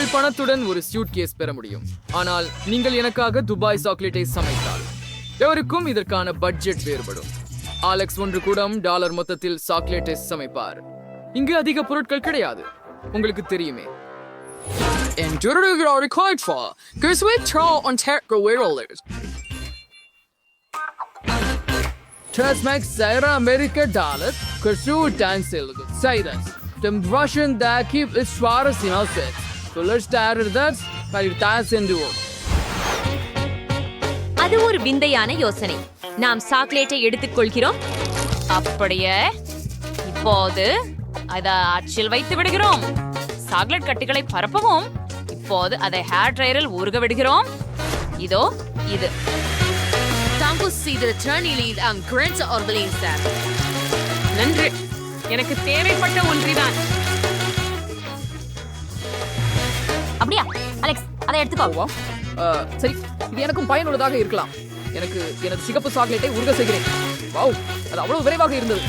நீங்கள் பணத்துடன் ஒரு சூட்கேஸ் பெற முடியும், ஆனால் நீங்கள் எனக்காக துபாய் சாக்லேட்டை சமைத்தால் எவருக்கும் இதற்கான பட்ஜெட் வேறுபடும். அலெக்ஸ் $1 மொத்தத்தில் சாக்லேட்டை சமைப்பார். இங்கு அதிக பொருட்கள் கிடையாது, உங்களுக்கு தெரியுமே. $6 Cyrus. The Russian that keep its Schwarz in our set. So let's start with that. அது ஒரு விந்தையான யோசனை. நாம் சாக்லேட்டை எடுத்துக்கொள்கிறோம். அப்படியே இப்போது அதை அச்சில் வைத்து விடுகிறோம். சாக்லேட் கட்டிகளை பரப்பவும். இப்போது அதை ஹேர் ட்ரையரில் ஊறுக விடுகிறோம். இதோ இது. நன்றி, எனக்கு தேவைப்பட்ட ஒன்றிதான். அப்படியா அலெக்ஸ், அதை எடுத்துக்கோ. சரி, இது எனக்கும் பயனுள்ளதாக இருக்கலாம். எனக்கு எனது சிகப்பு சாக்லேட்டை உருக செய்கிறேன். வாவ், அது அவ்வளவு விரைவாக இருந்தது.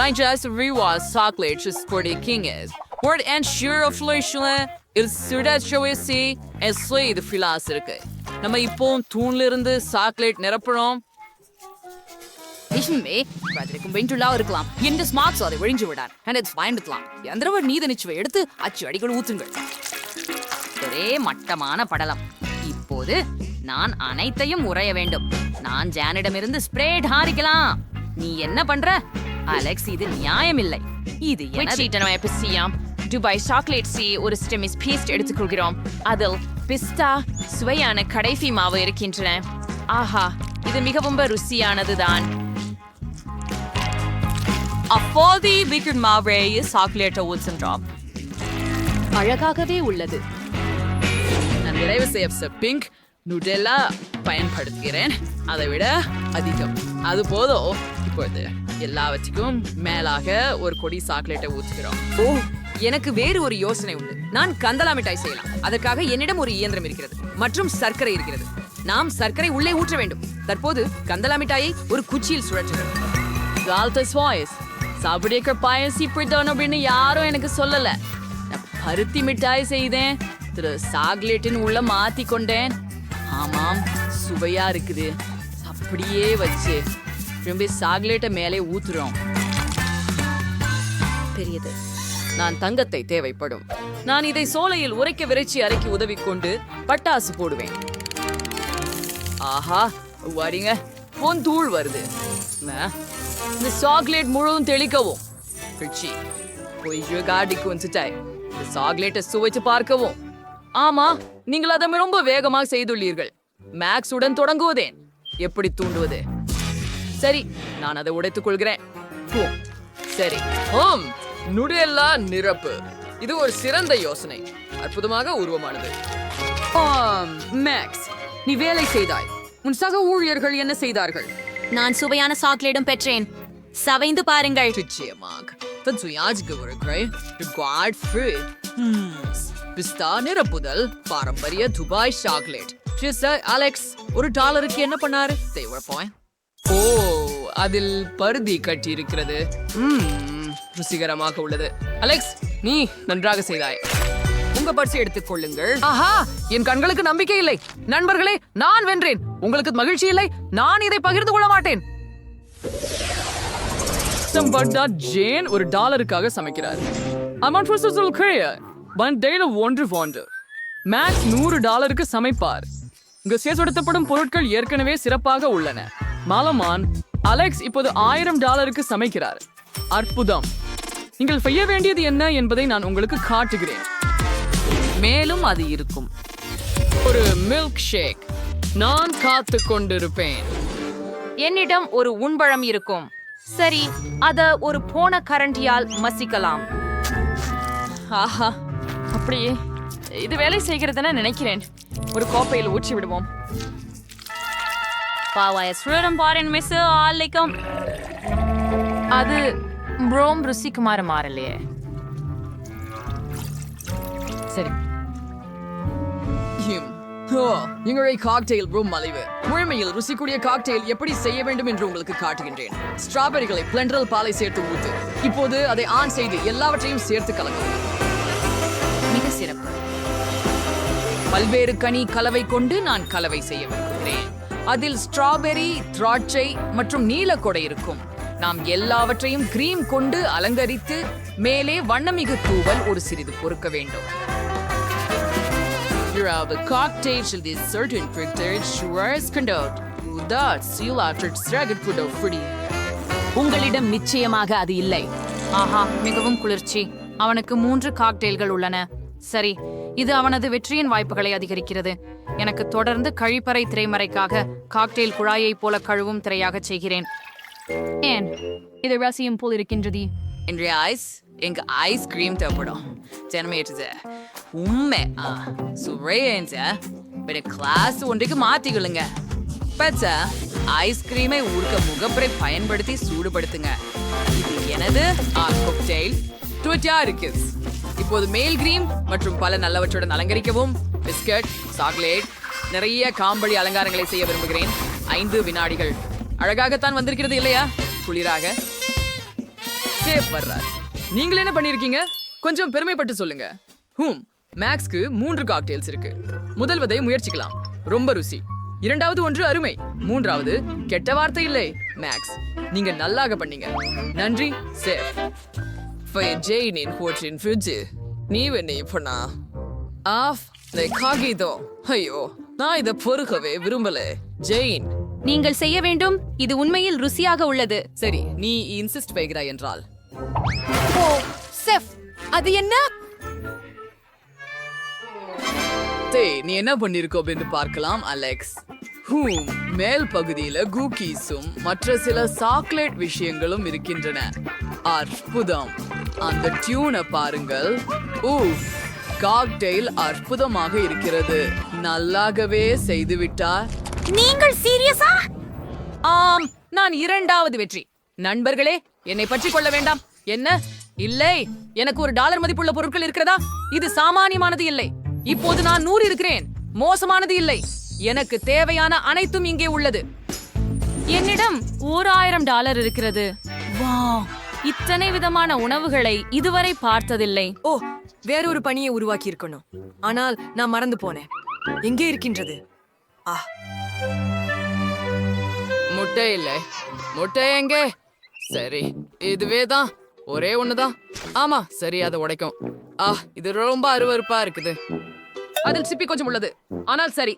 Rangers rewards chocolate is for the king is. Word and sure of Leishla is Sudat Showisi and Slay the philosopher. நம்ம இப்போ தூண்ல இருந்து சாக்லேட் நிரப்புறோம். நிஜமே பதிலுக்கும் வெயின்டுலா இருக்கலாம். இந்த ஸ்மார்ட்ஸ் அதை ஒழிஞ்சு விடார். ஹண்ட்ஸ் பயன்படுத்தலாம். எந்திரவர் நீத நிச்சயம் எடுத்து அச்சு அடிகள் ஊத்துங்கள். ஒரே மட்டமான படலம். இப்போது நான் அனைத்தையும் உறைய வேண்டும். நான் ஜானிடமிருந்து ஸ்ப்ரேட் ஹாரிக்கலாம். நீ என்ன பண்ற அலெக்ஸ்? இது நியாயமில்லை. இது என்ன? துபாய் சாக்லேட்ஸி ஒரு ஸ்டெமிஸ் பீஸ்ட் எடுத்துக்கொள்கிறோம். அதில் பிஸ்தா சுவையான கடைசி மாவு இருக்கின்றன. ஆஹா, இது மிகவும் ருசியானதுதான். அப்போது வீக்கெண்ட் மாவே சாக்லேட்டை ஊற்றுன்றோம். அழகாகவே உள்ளது. நான் நிறைவு செய்ய பிங்க் நுடெல்லா பயன்படுத்துகிறேன். அதை விட அதிகம் அது போதும். இப்போது எல்லாவற்றுக்கும் மேலாக ஒரு கொடி சாக்லேட்டை ஊற்றுகிறோம். ஓ, எனக்கு வேறு ஒரு யோசனை உண்டு. நான் கந்தலா மிட்டாய் செய்யலாம். அதற்காக என்னிடம் ஒரு இயந்திரம் இருக்கிறது மற்றும் சர்க்கரை இருக்கிறது. நாம் சர்க்கரை உள்ளே ஊற்ற வேண்டும். தற்போது கந்தலா மிட்டாயை ஒரு குச்சியில் சுழற்றுகிறோம். சாப்பிடிய பாயசி பிடித்தவன் அப்படின்னு யாரும் எனக்கு சொல்லல. நான் பருத்தி மிட்டாய் செய்தேன். சாக்லேட்டின் உள்ள மாத்தி கொண்டேன். ஆமாம், சுவையா இருக்குது. அப்படியே வச்சு திரும்பி சாக்லேட்டை மேலே ஊத்துறோம். பெரியது. நான் தங்கத்தை தேவைப்படும். நான் இதை சோலையில் உரைக்க விரைச்சி அரைக்கி உதவி கொண்டு பட்டாசு போடுவேன். ஆஹா, வரீங்க, பொன் தூள் வருது. இந்த சாக்லேட் முழுவதும் தெளிக்கவும். சாக்லேட்டை சுவைச்சு பார்க்கவும். ஆமா, நீங்கள் அதை ரொம்ப வேகமாக செய்துள்ளீர்கள். மேக்ஸ் உடன் தொடங்குவதேன். எப்படி தூண்டுவது? சரி, நான் அதை உடைத்துக் கொள்கிறேன். சரி, நுடெல்லா நிரப்பு. இது ஒரு சிறந்த யோசனை. அற்புதமாக உருவமானது. மேக்ஸ், நீ வேலை செய்தாய். உன் சக ஊழியர்கள் என்ன செய்தார்கள்? நான் சுவையான சாக்லேட்டும் பெற்றேன். சவைந்து பாருங்கள். பிஸ்தா நிரப்புதல் பாரம்பரிய துபாய் சாக்லேட். அலெக்ஸ் $1 என்ன பண்ணாரு? ஓ, அதில் பருதி கட்டி இருக்கிறது. ருசிகரமாக உள்ளது. அலெக்ஸ், நீ நன்றாக செய்தாய். உங்க பரிசு எடுத்துக் கொள்ளுங்கள். ஆஹா, என் கண்களுக்கு நம்பிக்கை இல்லை. நண்பர்களே, நான் வென்றேன். உங்களுக்கு மகிழ்ச்சி இல்லை? நான் இதை பகிர்ந்து கொள்ள மாட்டேன். ஜேன் $1க்காக சமைக்கிறார். மேக்ஸ் $100க்கு சமைப்பார். இங்கு சேர்ப்படுத்தப்படும் பொருட்கள் ஏற்கனவே சிறப்பாக உள்ளன. மாலமான் அலெக்ஸ் இப்போது $1000க்கு சமைக்கிறார். அற்புதம். நீங்கள் செய்ய வேண்டியது என்ன என்பதை நான் உங்களுக்கு காட்டுகிறேன். மேலும் அது இருக்கும். ஒரு மில்க் ஷேக். நான் காத்து கொண்டிருப்பேன். என்னிடம் ஒரு உண்பழம் இருக்கும். சரி, அத ஒரு போன கரண்டியால் மசிக்கலாம். ஆஹா, அப்படியே இது வேலை செய்கிறதுன்னு நினைக்கிறேன். ஒரு கோப்பையில் ஊற்றி விடுவோம். அது ப்ரோம் ருசிக்குமாறு மாறலையே. சரி, எங்களுடைய காக்டெயில் ப்ரூம் மலிவு. முழுமையில் ருசிக்கூடிய காக்டெயில் எப்படி செய்ய வேண்டும் என்று உங்களுக்கு காட்டுகின்றேன். ஸ்ட்ராபெரிகளை பிளெண்டரில் பாலை சேர்த்து ஊத்து. இப்போது அதை ஆன் செய்து எல்லாவற்றையும் சேர்த்து கலக்கவும். மிக சிறப்பு. பல்வேறு கனி கலவை கொண்டு நான் கலவை செய்ய விரும்புகிறேன். அதில் ஸ்ட்ராபெரி, திராட்சை மற்றும் நீலக்கொடை இருக்கும். நாம் எல்லாவற்றையும் கிரீம் கொண்டு அலங்கரித்து மேலே வண்ணமிகு தூவல் ஒரு சிறிது பொறுக்க வேண்டும். The cocktail shall be certain prepared sugars conduct. That seal after stragged could have pretty. உங்களிடம் நிச்சயமாக அது இல்லை. ஆஹா, மிகவும் குளிர்ச்சி. அவனுக்கு 3 காக்டெயில்கள் உள்ளன. சரி, இது அவனது வெற்றியின் வாய்ப்புகளை அதிகரிக்கிறது. எனக்கு தொடர்ந்து கழிப்பறை திரைமறைக்காக காக்டெயில் குழாயை போல கழுவும் திரையாக செய்கிறேன். ஏன் இது ரசியம் போல் இருக்கின்றது? இன்றைய எங்க ஐஸ்கிரீம் தேவைப்படும். ஜனமேற்றது உண்மை சுவைய கிளாஸ் ஒன்றைக்கு மாத்திக்கொள்ளுங்க. பச்சா ஐஸ்கிரீமை ஊர்க்க முகப்பரை பயன்படுத்தி சூடுபடுத்துங்க. இது எனது காக்டெயில் ட்விட்டா இருக்கு. இப்போது மேல் கிரீம் மற்றும் பல நல்லவற்றுடன் அலங்கரிக்கவும். பிஸ்கட், சாக்லேட், நிறைய காம்படி அலங்காரங்களை செய்ய விரும்புகிறேன். 5 வினாடிகள். அழகாகத்தான் வந்திருக்கிறது இல்லையா? குளிராக. சேஃப் வர்றார். நீங்கள் என்ன பண்ணிருக்கீங்க? கொஞ்சம் பெருமைப்பட்டு சொல்லுங்க. மேக்ஸ்க்கு 3 காக்டெயில்ஸ் இருக்கு. முதல்வதை முயற்சிக்கலாம். ரொம்ப ருசி. இரண்டாவது ஒன்று அருமை. மூன்றாவது கெட்ட வார்த்தை இல்லை. மேக்ஸ், நீங்க நல்லாக பண்ணீங்க. நன்றி சேஃப். ஜெயினின் ஹோட்டலின் ஃப்ரிட்ஜ் நீ என்ன பண்ணா ஆஃப் காகிதோ. ஐயோ, நான் இதை பொறுக்கவே விரும்பல. ஜெயின், நீங்கள் செய்ய வேண்டும். இது உண்மையில் ருசியாக உள்ளது. சரி, நீ இன்சிஸ்ட் வைக்கிறாய் என்றால். ஓ செஃப், அது என்ன? நீ என்ன பண்ணிருக்கோ என்று பார்க்கலாம் அலெக்ஸ். மேல் பகுதியில குக்கீஸும் மற்ற சில சாக்லேட் விஷயங்களும் இருக்கின்றன. அற்புதம். அந்த டியூனை பாருங்கள். காக்டெயில் அற்புதமாக இருக்கிறது. நல்லாகவே செய்துவிட்டார். நீங்கள் சீரியஸா? ஆம், நான் 2வது வெற்றி. நண்பர்களே, என்னை பற்றி கொள்ள வேண்டாம். என்ன? இல்லை, எனக்கு $1 மதிப்புள்ள பொருட்கள் இருக்கிறதா? இது சாமானியமானது இல்லை. இப்போது நான் 100 இருக்கிறேன். மோசமானது இல்லை. எனக்கு தேவையான அனைத்தும் இங்கே உள்ளது. என்னிடம் $1000 இருக்கிறது. வாவ், இத்தனை விதமான உணவுகளை இதுவரை பார்த்ததில்லை. ஓ, வேறொரு பணியை உருவாக்கி இருக்கணும். ஆனால் நான் மறந்து போனேன். எங்கே இருக்கின்றது? முட்டை இல்லை. முட்டை எங்கே? சரி, இதுவே தான். ஒரே ஒண்ணுதான். ஆமா, சரி, அதை உடைக்கும். இது ரொம்ப அருவருப்பா இருக்குது. அதில் சிப்பி கொஞ்சம் உள்ளது. ஆனால் சரி,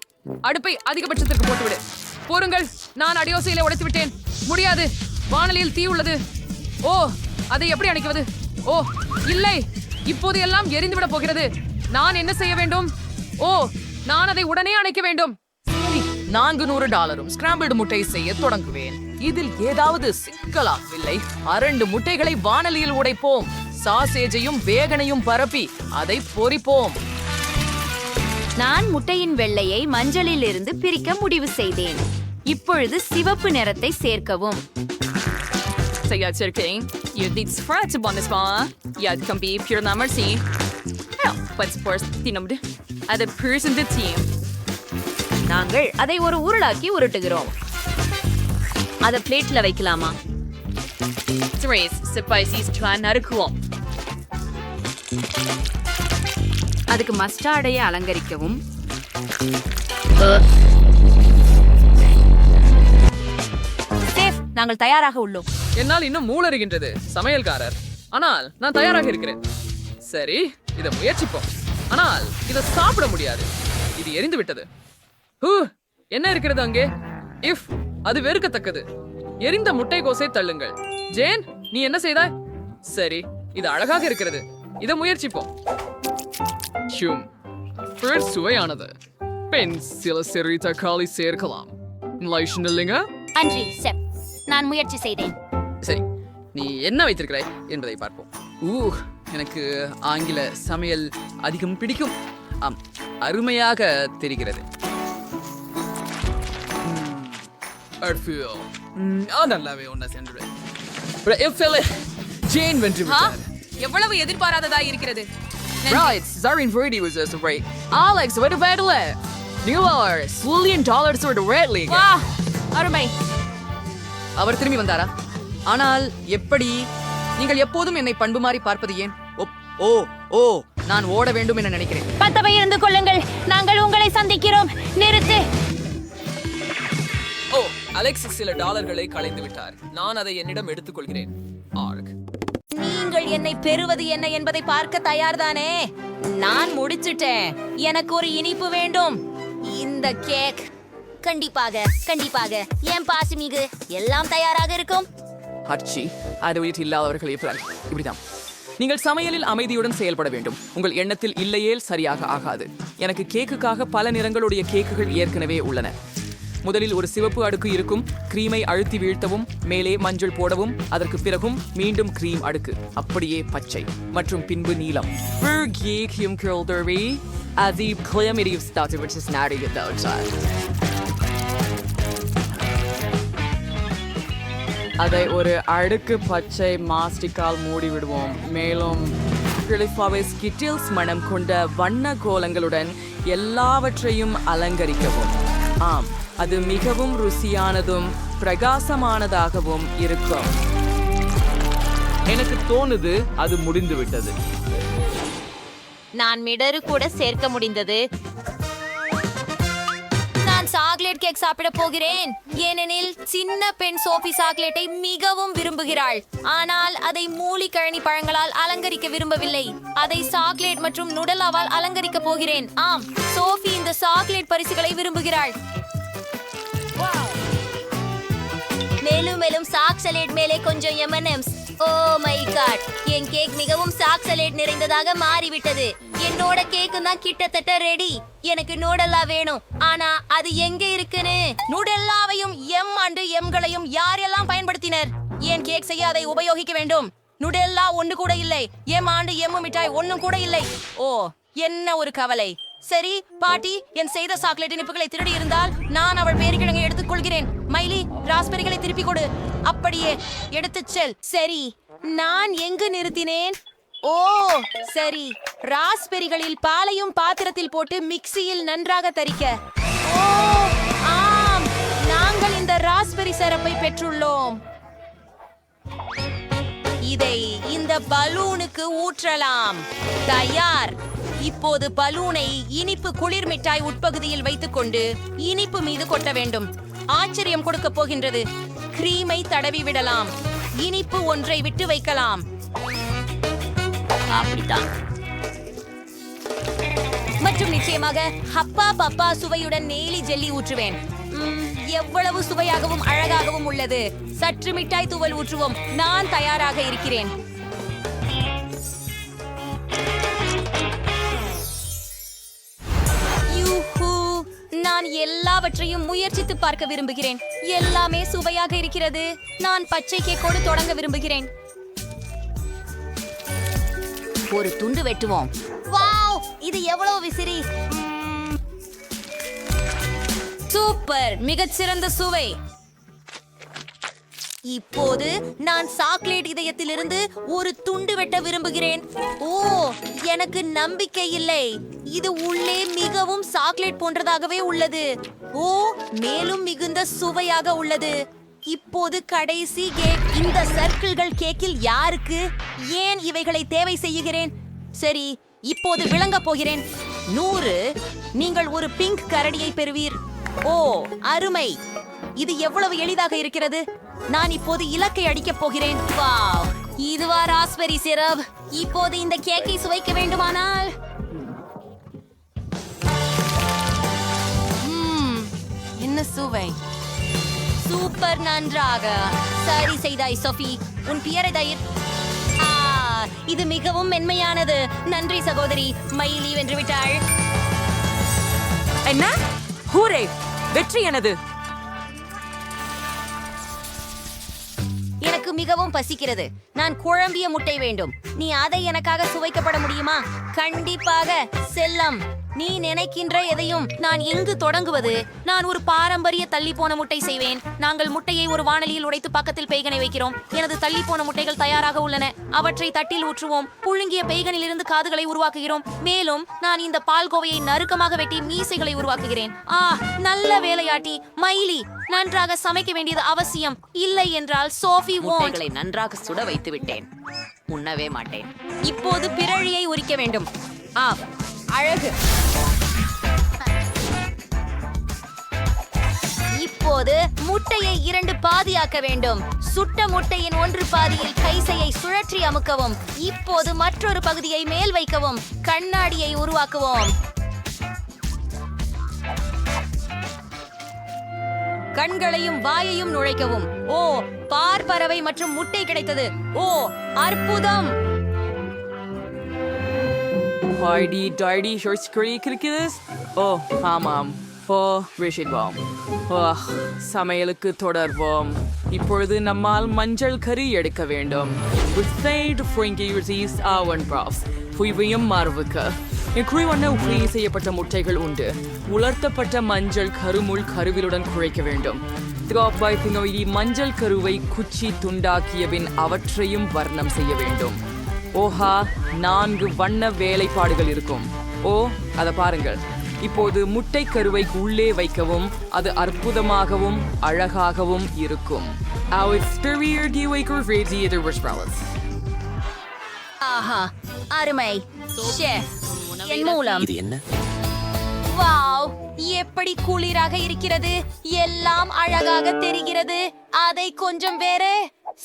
அடுப்பை அதிகபட்சத்திற்கு போட்டுவிடு. போருங்கள், நான் அடியோசையில உடைத்து விட்டேன். முடியாது, வானலியில் தீ உள்ளது. ஓ, அதை எப்படி அணைக்குவது? ஓ இல்லை, இப்போது எல்லாம் எரிந்துவிட போகிறது. நான் என்ன செய்ய வேண்டும்? ஓ, நான் அதை உடனே அணைக்க வேண்டும். சரி, $400 ஸ்கிராம்பிள்டு முட்டை செய்ய தொடங்குவேன். இதில் ஏதாவது சிக்கலாகவில்லை. 2 முட்டைகளை வானலியில் உடைப்போம். சாசேஜையும் வேகனையும் பரப்பி அதை பொரிப்போம். நான் முட்டையின் வெள்ளையை மஞ்சளில் இருந்து பிரிக்க முடிவு செய்தேன். இப்பொழுது சிவப்பு நிறத்தை சேர்க்கவும். நாங்கள் அதை ஒரு உருளாக்கி உருட்டுகிறோம். அதை பிளேட்ல வைக்கலாமா? அதுக்கு மஸ்டார்டையை அலங்கரிக்கவும். சேஃப், நாங்கள் தயாராக உள்ளோம். என்னால் இன்னும் மூளறுகின்றது சமையல்காரர். ஆனால் நான் தயாராக இருக்கிறேன். சரி, இதை முயற்சிப்போம். ஆனால் இதை சாப்பிட முடியாது. இது எரிந்து விட்டது. என்ன இருக்கிறது அங்கே? அது வெறுக்கத்தக்கது. எரிந்த முட்டைகோசை தள்ளுங்கள். ஜேன், நீ என்ன செய்தாய்? சரி, இது அழகாக இருக்கிறது. இதை முயற்சிப்போம். சுவையானது. பெண் சில சிறு தக்காளி சேர்க்கலாம். இல்லைங்க? அன்றி செப், நான் முயற்சி செய்தேன். சரி, நீ என்ன வைத்திருக்கிறாய் என்பதை பார்ப்போம். எனக்கு ஆங்கில சமையல் அதிகம் பிடிக்கும். அருமையாக தெரிகிறது. நல்லாவே ஒன்ன சென்று ஜேன் வென்று விட்டார். எவ்வளவு எதிர்பாராததா இருக்கிறது. Right, Zarin Brady was just right. Alex, what about it? $1 for the Red League. வா, அருமை. அவர் திரும்பி வந்தாரா? ஆனால் எப்படி? நீங்கள் எப்போதும் என்னை பண்பு மாறி பார்ப்பது ஏன்? ஓ நான் ஓட வேண்டும் என நினைக்கிறேன். பத்தவை இருந்து கொள்ளுங்கள், நாங்கள் உங்களை சந்திக்கிறோம். நிறுத்து. ஓ, அலெக்ஸ் சில டாலர்களை களைந்து விட்டார். நான் அதை என்னிடம் எடுத்துக்கொள்கிறேன். ஆர்க். நீங்கள் என்னை பெறுவது என்ன என்பதை பார்க்க தயார்தானே? நான் முடிச்சிட்டேன். எனக்கு ஒரு இனிப்பு வேண்டும். இந்த கேக் கண்டிப்பாக கண்டிப்பாக என் பாசிமிகு எல்லாம் தயாராக இருக்கும். ஹர்ச்சி, அது வீட்டில் இல்லாதவர்கள் இப்படிதான். நீங்கள் சமையலில் அமைதியுடன் செயல்பட வேண்டும். உங்கள் எண்ணத்தில் இல்லையேல் சரியாக ஆகாது. எனக்கு கேக்குக்காக பல நிறங்களுடைய கேக்குகள் ஏற்கனவே உள்ளன. முதலில் ஒரு சிவப்பு அடுக்கு இருக்கும். கிரீமை அழுத்தி வீழ்த்தவும், மேலே மஞ்சள் போடவும், அதற்கு பிறகும் மீண்டும் கிரீம் அடுக்கு, அப்படியே பச்சை மற்றும் பின்பு நீலம். அதை ஒரு அடுக்கு பச்சை மாஸ்டிக்கால் மூடி விடுவோம். மேலும் ஸ்கிட்டில்ஸ் மனம் கொண்ட வண்ண கோலங்களுடன் எல்லாவற்றையும் அலங்கரிக்கவும். ஆம், அது மிகவும் ருசியானதும் பிரகாசமானதாகவும் இருக்கும். எனக்கு தோணுது அது முடிந்து விட்டது. நான் மிடரு கூட சேர்க்க முடிந்தது. நான் சாக்லேட் கேக் சாப்பிட போகிறேன், ஏனெனில் சின்ன பெண் சோஃபி சாக்லேட்டை மிகவும் விரும்புகிறாள். ஆனால் அதை மூலிகழனி பழங்களால் அலங்கரிக்க விரும்பவில்லை. அதை சாக்லேட் மற்றும் நுடலாவால் அலங்கரிக்க போகிறேன். ஆம், சோஃபி இந்த சாக்லேட் பரிசுகளை விரும்புகிறாள். மேலும் மேலும் சாக்லேட் மேலே கொஞ்சம் M&Ms. ஓ மை காட், என் கேக் மிகவும் சாக்லேட் நிறைந்ததாக மாறிவிட்டது. என்னோட கேக்கு தான் கிட்டத்தட்ட ரெடி. எனக்கு நூடல்லா வேணும். ஆனா அது எங்க இருக்குன்னு? நூடல்லாவையும் எம்களையும் யாரெல்லாம் பயன்படுத்தினர்? என் கேக் செய்ய அதை உபயோகிக்க வேண்டும். நூடல்லா ஒன்று கூட இல்லை. எம் மிட்டாய் ஒன்னும் கூட இல்லை. ஓ, என்ன ஒரு கவலை. சரி பாட்டி, என் செய்த சாக்லேட் இனிப்புகளை திருடி இருந்தால் நான் அவள் பேரிக்கிழங்கை எடுத்துக் கொள்கிறேன். மைலி, ராஸ்பெரிகளை திருப்பி கொடு. அப்படியே எடுத்துச் செல். சரி, நான் எங்கு நிறுத்தினேன்? ஓ சரி, ராஸ்பெரிகளில் பாலையும் பாத்திரத்தில் போட்டு மிக்சியில் நன்றாக தரிக்க. ஓ ஆம், நாங்கள் இந்த ராஸ்பெரி சிரப்பை பெற்றுள்ளோம். இதை இந்த பலூனுக்கு ஊற்றலாம். தயார். இப்போது பலூனை இனிப்பு குளிர் மிட்டாய் உட்பகுதியில் வைத்துக்கொண்டு இனிப்பு மீது கொட்ட வேண்டும். ஆச்சரியம் கொடுக்க போகின்றது. கிரீமை தடவி விடலாம். இனிப்பு ஒன்றை விட்டு வைக்கலாம். அப்படித்தான். மற்றும் நிச்சயமாக ஹப்பா பப்பா சுவையுடன் நெய்லி ஜெல்லி ஊற்றுவேன். எவ்வளவு சுவையாகவும் அழகாகவும் உள்ளது. சற்று மிட்டாய் தூவல் ஊற்றுவோம். நான் தயாராக இருக்கிறேன். நான் எல்லாவற்றையும் முயற்சித்து பார்க்க விரும்புகிறேன். எல்லாமே சுவையாக இருக்கிறது. நான் பச்சை கேக்கோடு தொடங்க விரும்புகிறேன். ஒரு துண்டு வெட்டுவோம். வாவ், இது எவ்வளவு விசிறி. சூப்பர், மிகச்சிறந்த சுவை. இப்போது நான் சாக்லேட் இதயத்திலிருந்து ஒரு துண்டு வெட்ட விரும்புகிறேன். ஓ, எனக்கு நம்பிக்கை இல்லை. இது உள்ளே மிகவும் சாக்லேட் போன்றதாகவே உள்ளது. ஓ, மேலும் மிகுந்த சுவையாக உள்ளது. இப்போது கடைசி கேக். இந்த சர்க்கிள்கள் கேக்கில் யாருக்கு? ஏன் இவைகளை தேவை செய்கிறேன்? சரி, இப்போது விளங்க போகிறேன். 100. நீங்கள் ஒரு பிங்க் கரடியை பெறுவீர். ஓ அருமை, இது எவ்வளவு எளிதாக இருக்கிறது. நான் இப்போது இலக்கை அடிக்கப் போகிறேன். வாவ், இதுவா ராஸ்பெரி சிரப்? இப்போது இந்த கேக்கை சுவைக்க வேண்டுமானால் என்ன சுவை. சூப்பர், நன்றாக சரி செய்தாய் சோஃபி. உன் பியரை தயிர். இது மிகவும் மென்மையானது. நன்றி சகோதரி. மைலி வென்று விட்டாள். என்ன? ஹூரே, வெற்றி எனது. எனக்கு மிகவும் பசிக்கிறது. நான் குழம்பிய முட்டை வேண்டும். நீ அதை எனக்காக சுவைக்கப்பட முடியுமா? கண்டிப்பாக செல்லம். நீ நினைக்கின்ற எதையும். நான் எங்கு தொடங்குவது? நான் ஒரு பாரம்பரிய தள்ளி போன முட்டை செய்வேன். நாங்கள் முட்டையை ஒரு வாணலியில் உடைத்து பக்கத்தில் பெய்கனை வைக்கிறோம். எனது தள்ளி போன முட்டைகள் தயாராக உள்ளன. அவற்றை தட்டில் ஊற்றுவோம். புழுங்கிய பெய்கனில் இருந்து காதுகளை உருவாக்குகிறோம். மேலும் நான் இந்த பால்கோவையை நறுக்கமாக வெட்டி மீசைகளை உருவாக்குகிறேன். நல்ல வேலையாட்டி. மைலி, நன்றாக சமைக்க வேண்டியது அவசியம். இல்லை என்றால் சோஃபி முட்டைகளை நன்றாக சுட வைத்து விட்டேன். உண்ணவே மாட்டேன். இப்போது பிறழியை உரிக்க வேண்டும். அழகு. இப்போது முட்டையை 2 பாதியாக்க வேண்டும். சுட்ட முட்டையின் 1 பாதியில் கைசையை சுழற்றி அமுக்கவும். இப்போது மற்றொரு பகுதியை மேல் வைக்கவும். கண்ணாடியை உருவாக்குவோம். கண்களையும் வாயையும் நுழைக்கவும். ஓ, பார்ப்பறவை மற்றும் முட்டை கிடைத்தது. ஓ, அற்புதம். ஹாய்டி டாய்டி ஷோர்ட்ஸ் கிடைக்கிறது. ஓ ஆமாம். ஓ விஷிடுவோம். ஓ சமையலுக்கு தொடர்வோம். இப்பொழுது நம்மால் மஞ்சள் கறி எடுக்க வேண்டும். புய்வையும் மாறுவுக்கு எக்குறிவண்ண உப்பி செய்யப்பட்ட முட்டைகள் உண்டு. உலர்த்தப்பட்ட மஞ்சள் கருமுள் கருவிலுடன் குழைக்க வேண்டும். மஞ்சள் கருவை குச்சி துண்டாக்கிய பின் அவற்றையும் வர்ணம் செய்ய வேண்டும். ஓஹா, 4 வண்ண வேலைப்பாடுகள் இருக்கும். ஓ, அதை பாருங்கள். இப்போது முட்டை கருவை உள்ளே வைக்கவும். அது அற்புதமாகவும் அழகாகவும் இருக்கும். ஆஹா, அருமை. ஷெஃப், என் மூலம். இது என்ன? வாவ், எப்படி குளிராக இருக்கிறது. எல்லாம் அழகாக தெரிகிறது. அதை கொஞ்சம் வேறு.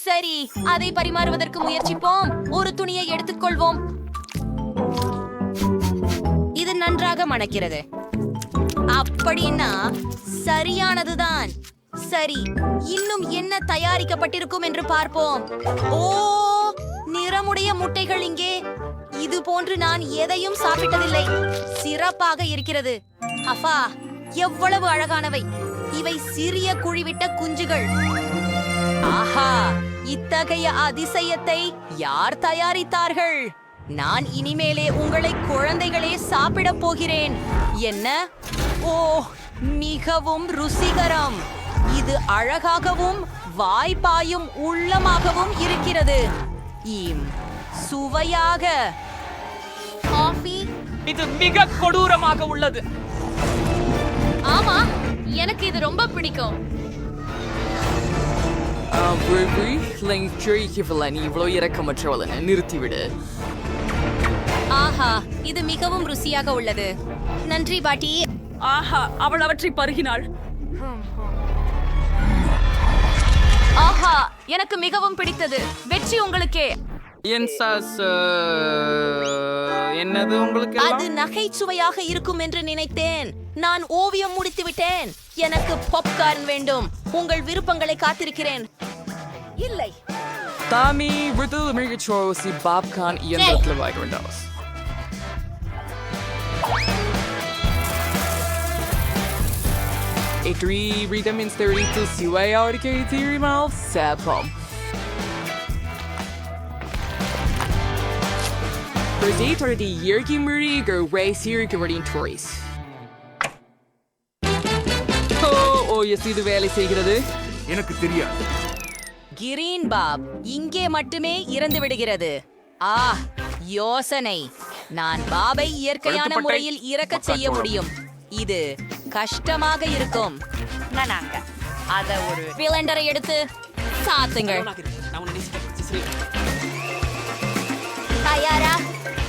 சரி, அதை பரிமாறுவதற்கு முயற்சிப்போம். ஒரு துணியை எடுத்துக்கொள்வோம். இது நன்றாக மணக்கிறது. அப்படின்னா சரியானதுதான். சரி, இன்னும் என்ன தயாரிக்கப்பட்டிருக்கும் என்று பார்ப்போம். ஓ, நிறமுடைய முட்டைகள் இங்கே. இது போன்று நான் எதையும் சாப்பிட்டதில்லை. சிறப்பாக இருக்கிறது. அப்பா, எவ்வளவு அழகானவை. இவை சிறிய குழிவிட்ட குஞ்சுகள். ஆஹா, இத்தகைய அதிசயத்தை யார் தயாரித்தார்கள்? நான் இனிமேலே உங்களை குழந்தைகளே சாப்பிடப் போகிறேன். என்ன? ஓ, மிகவும் ருசிகரம். இது அழகாகவும் வாய்ப்பாயும் உள்ளமாகவும் இருக்கிறது. சுவையாக. காஃபி. இது மிக கொடூரமாக உள்ளது. ஆமா, எனக்கு இது ரொம்ப பிடிக்கும். இவ்வளோ இறக்கமற்றவளை நிறுத்திவிடு. ஆஹா, இது மிகவும் ருசியாக உள்ளது. நன்றி பாட்டி. ஆஹா, அவள் அவற்றை பருகினாள். ஆஹா, எனக்கு மிகவும் பிடித்தது. வெற்றி உங்களுக்கே. என் சாஸ் என்னது உங்களுக்கு? அது நகைச்சுவையாக இருக்கும் என்று நினைத்தேன். நான் ஓவியம் முடித்து விட்டேன். எனக்கு பாப்கார்ன் வேண்டும். உங்கள் விருப்பங்களை காத்திருக்கிறேன். இல்லை. தாமி விருது மிகச்சோசி பாப்கார்ன் இயந்திரத்தில் வாங்க வேண்டாம். விட்டமின்ஸ் தெரிவித்து சுவையாக தெரியுமா? சேப்பம். தொடர்ந்து இயற்கை முறைகள் வைசிருக்கிறதின் டோரிஸ். ஓ எஸ், இது வேலை செய்கிறது. எனக்கு தெரியாது. கிரீன் பாப் இங்கே மட்டுமே இறந்து விடுகிறது. யோசனை. நான் பாபை இயற்கையான முறையில் இறக்க செய்ய முடியும். இது கஷ்டமாக இருக்கும். அத ஒரு பிளண்டரை எடுத்து சாத்துங்கள். தயாரா?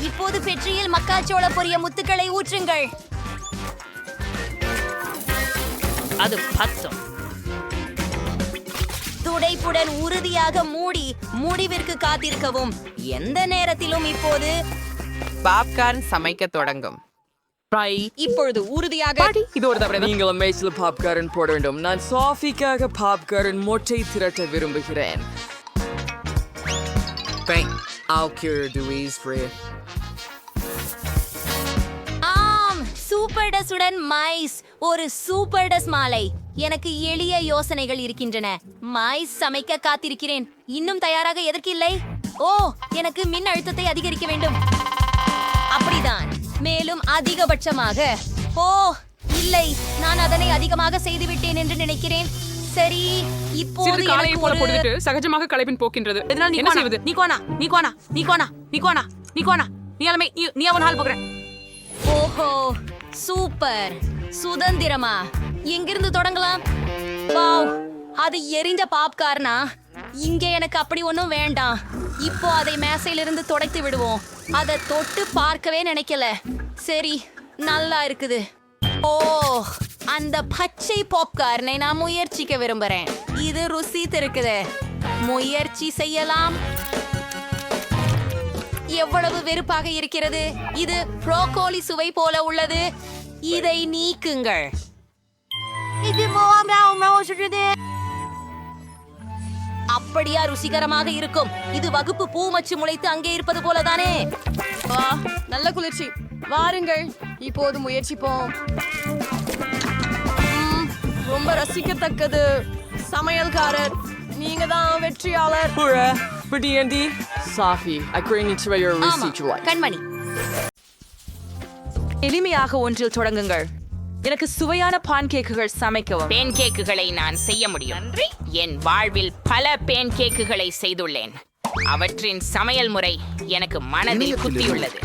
இப்போது பெற்றியில் மக்காச்சோள பொரிய முத்துக்களை ஊற்றுங்கள். அது பச்சம். துடைப்புடன் உறுதியாக மூடி முடிவிற்கு காத்திருக்கவும். எந்த நேரத்திலும் இப்போது பாப்கார்ன் சமைக்க தொடங்கும். இப்பொழுது உறுதியாக இது ஒரு தவறு. நீங்கள் மேய்ச்சல் பாப்கார்ன் போட வேண்டும். நான் சாஃபிக்காக பாப்கார்ன் மொட்டை திரட்ட விரும்புகிறேன். ஆம், சூப்பர் டஸுடன் மைஸ். ஒரு சூப்பர் டஸ் மாலை. எனக்கு எளிய யோசனைகள் இருக்கின்றன. மைஸ் சமைக்க காத்திருக்கிறேன். இன்னும் தயாராக எதற்கு இல்லை? ஓ, எனக்கு மின் அழுத்தத்தை அதிகரிக்க வேண்டும். அப்படிதான். மேலும் அதிகபட்சமாக. ஓ இல்லை, நான் அதனை அதிகமாக செய்துவிட்டேன் என்று நினைக்கிறேன். சரி, இப்போது எனக்கு ஒரு சகஜமாக களைப்பின் போக்கின்றது. என்ன செய்வது? நீ அவன் ஹால் போகிறேன். ஓஹோ, சூப்பர். சுதந்திரமா? எங்கிருந்து தொடங்கலாம்? வாவ், அது எரிஞ்ச பாப்கார்னா? இங்கே எனக்கு அப்படி ஒன்றும் வேண்டாம். இப்போ அதை மேசையிலிருந்து துடைத்து விடுவோம். அதை தொட்டு பார்க்கவே நினைக்கல. சரி, நல்லா இருக்குது. ஓ, அந்த பச்சை பாப்கார்னை நான் முயற்சிக்க விரும்புறேன். இது ருசித்து இருக்குது. முயற்சி செய்யலாம். எவ்வளவு வெறுப்பாக இருக்கிறது. இது ப்ரோக்கோலி சுவை போல உள்ளது. இதை நீக்குங்கள். அப்படியா ருசிகரமாக இருக்கும். இது வகுப்பு பூ மச்சு முளைத்து அங்கே இருப்பது போலதானே. வா, நல்ல குளிர்ச்சி. வாருங்கள், இப்போது முயற்சிப்போம். ரொம்ப ரசிக்கத்தக்கது. சமையல்காரர், நீங்க தான் வெற்றியாளர். ஆமா, கண்மணி. எளிமையாக ஒன்றில் தொடங்குங்கள். எனக்கு சுவையான பான்கேக்குகள் சமைக்கவும். பேன்கேக்குகளை நான் செய்ய முடியும். என் வாழ்வில் பல பேன்கேக்குகளை செய்துள்ளேன். அவற்றின் சமையல் முறை எனக்கு மனதில் குத்தியுள்ளது.